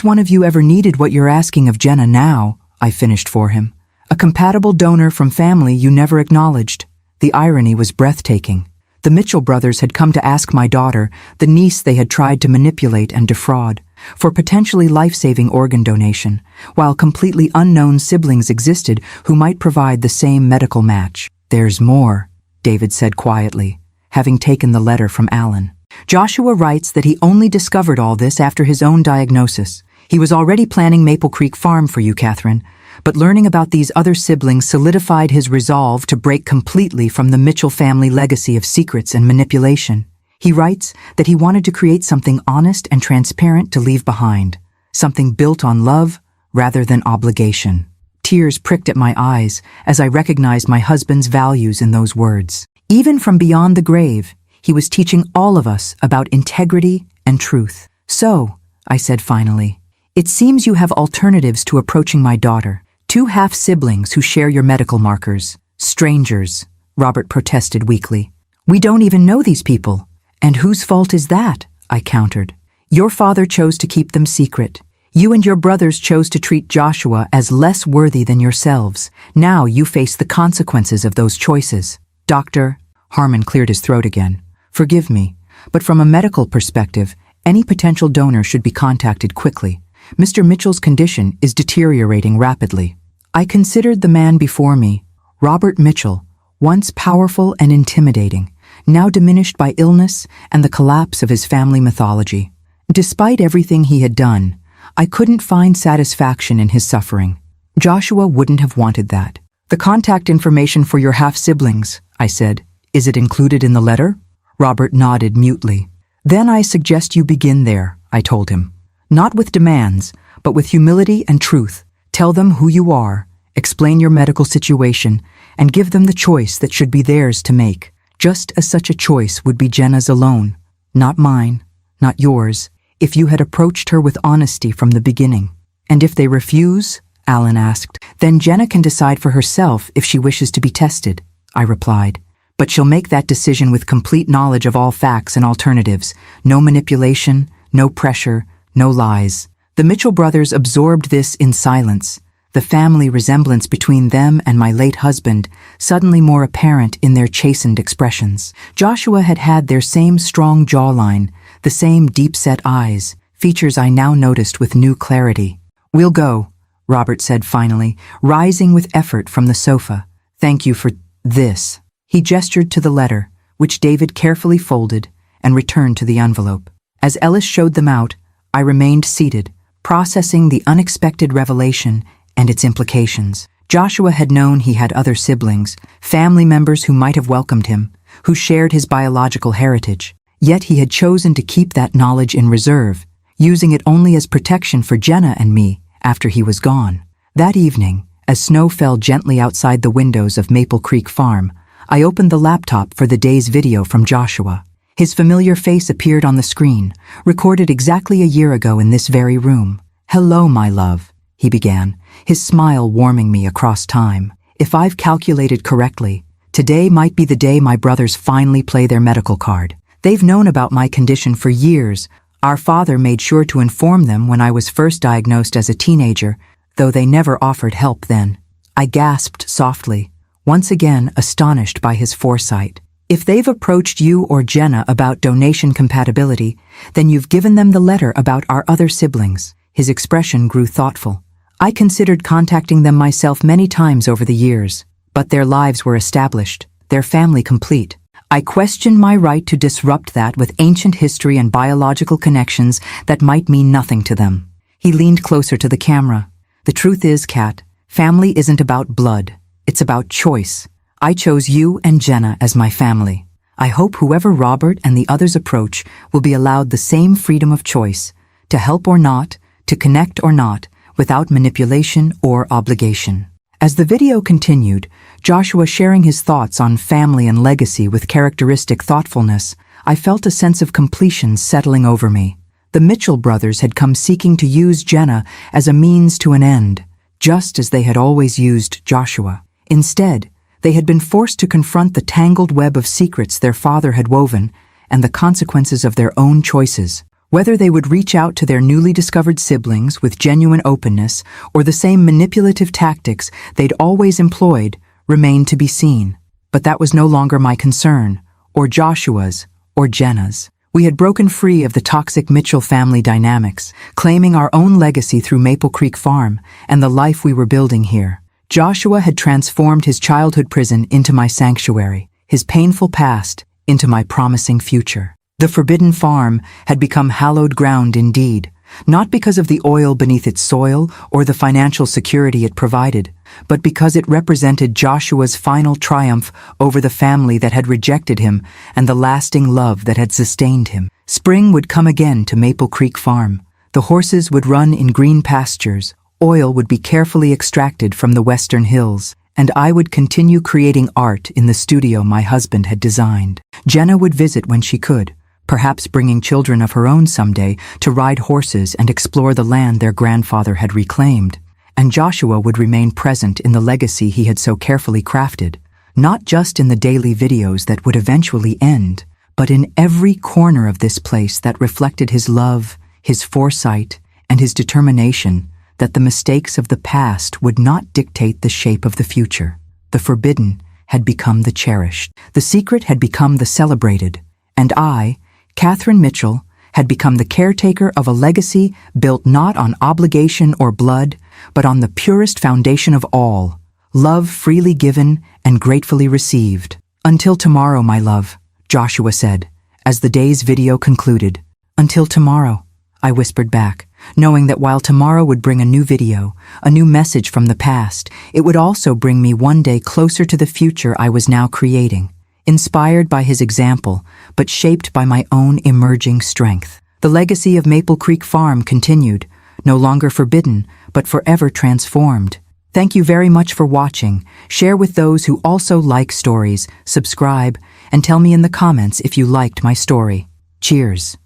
S1: one of you ever needed what you're asking of Jenna now, I finished for him. A compatible donor from family you never acknowledged. The irony was breathtaking. The Mitchell brothers had come to ask my daughter, the niece they had tried to manipulate and defraud, for potentially life-saving organ donation, while completely unknown siblings existed who might provide the same medical match. There's more, David said quietly, having taken the letter from Alan. Joshua writes that he only discovered all this after his own diagnosis. He was already planning Maple Creek Farm for you, Catherine, but learning about these other siblings solidified his resolve to break completely from the Mitchell family legacy of secrets and manipulation. He writes that he wanted to create something honest and transparent to leave behind, something built on love rather than obligation. Tears pricked at my eyes as I recognized my husband's values in those words. Even from beyond the grave, he was teaching all of us about integrity and truth. "So," I said finally, "it seems you have alternatives to approaching my daughter. 2 half-siblings who share your medical markers. Strangers," Robert protested weakly. "We don't even know these people." "And whose fault is that?" I countered. "Your father chose to keep them secret. You and your brothers chose to treat Joshua as less worthy than yourselves. Now you face the consequences of those choices." "Doctor," Harmon cleared his throat again, "forgive me, but from a medical perspective, any potential donor should be contacted quickly. Mr. Mitchell's condition is deteriorating rapidly." I considered the man before me, Robert Mitchell, once powerful and intimidating, now diminished by illness and the collapse of his family mythology. Despite everything he had done, I couldn't find satisfaction in his suffering. Joshua wouldn't have wanted that. "The contact information for your half-siblings," I said. "Is it included in the letter?" Robert nodded mutely. "Then I suggest you begin there," I told him. "Not with demands, but with humility and truth. Tell them who you are, explain your medical situation, and give them the choice that should be theirs to make, just as such a choice would be Jenna's alone. Not mine, not yours, if you had approached her with honesty from the beginning." "And if they refuse?" Alan asked. "Then Jenna can decide for herself if she wishes to be tested," I replied. "But she'll make that decision with complete knowledge of all facts and alternatives. No manipulation, no pressure, no lies." The Mitchell brothers absorbed this in silence, the family resemblance between them and my late husband suddenly more apparent in their chastened expressions. Joshua had had their same strong jawline, the same deep-set eyes, features I now noticed with new clarity. "We'll go," Robert said finally, rising with effort from the sofa. "Thank you for this." He gestured to the letter, which David carefully folded and returned to the envelope. As Ellis showed them out, I remained seated, processing the unexpected revelation and its implications. Joshua had known he had other siblings, family members who might have welcomed him, who shared his biological heritage. Yet he had chosen to keep that knowledge in reserve, using it only as protection for Jenna and me after he was gone. That evening, as snow fell gently outside the windows of Maple Creek Farm, I opened the laptop for the day's video from Joshua. His familiar face appeared on the screen, recorded exactly a year ago in this very room. "Hello, my love," he began, his smile warming me across time. "If I've calculated correctly, today might be the day my brothers finally play their medical card. They've known about my condition for years. Our father made sure to inform them when I was first diagnosed as a teenager, though they never offered help then." I gasped softly, once again astonished by his foresight. "If they've approached you or Jenna about donation compatibility, then you've given them the letter about our other siblings." His expression grew thoughtful. "I considered contacting them myself many times over the years, but their lives were established, their family complete. I questioned my right to disrupt that with ancient history and biological connections that might mean nothing to them." He leaned closer to the camera. "The truth is, Kat, family isn't about blood. It's about choice. I chose you and Jenna as my family. I hope whoever Robert and the others approach will be allowed the same freedom of choice, to help or not, to connect or not, without manipulation or obligation." As the video continued, Joshua sharing his thoughts on family and legacy with characteristic thoughtfulness, I felt a sense of completion settling over me. The Mitchell brothers had come seeking to use Jenna as a means to an end, just as they had always used Joshua. Instead, they had been forced to confront the tangled web of secrets their father had woven and the consequences of their own choices. Whether they would reach out to their newly discovered siblings with genuine openness or the same manipulative tactics they'd always employed remained to be seen. But that was no longer my concern, or Joshua's, or Jenna's. We had broken free of the toxic Mitchell family dynamics, claiming our own legacy through Maple Creek Farm and the life we were building here. Joshua had transformed his childhood prison into my sanctuary, his painful past into my promising future. The forbidden farm had become hallowed ground indeed, not because of the oil beneath its soil or the financial security it provided, but because it represented Joshua's final triumph over the family that had rejected him and the lasting love that had sustained him. Spring would come again to Maple Creek Farm. The horses would run in green pastures, Oil would be carefully extracted from the western hills, and I would continue creating art in the studio my husband had designed. Jenna would visit when she could, perhaps bringing children of her own someday to ride horses and explore the land their grandfather had reclaimed. And Joshua would remain present in the legacy he had so carefully crafted, not just in the daily videos that would eventually end, but in every corner of this place that reflected his love, his foresight, and his determination that the mistakes of the past would not dictate the shape of the future. The forbidden had become the cherished. The secret had become the celebrated. And I, Catherine Mitchell, had become the caretaker of a legacy built not on obligation or blood, but on the purest foundation of all, love freely given and gratefully received. Until tomorrow, my love, Joshua said, as the day's video concluded. Until tomorrow, I whispered back, knowing that while tomorrow would bring a new video, a new message from the past, it would also bring me one day closer to the future I was now creating, inspired by his example, but shaped by my own emerging strength. The legacy of Maple Creek Farm continued, no longer forbidden, but forever transformed. Thank you very much for watching. Share with those who also like stories, subscribe, and tell me in the comments if you liked my story. Cheers.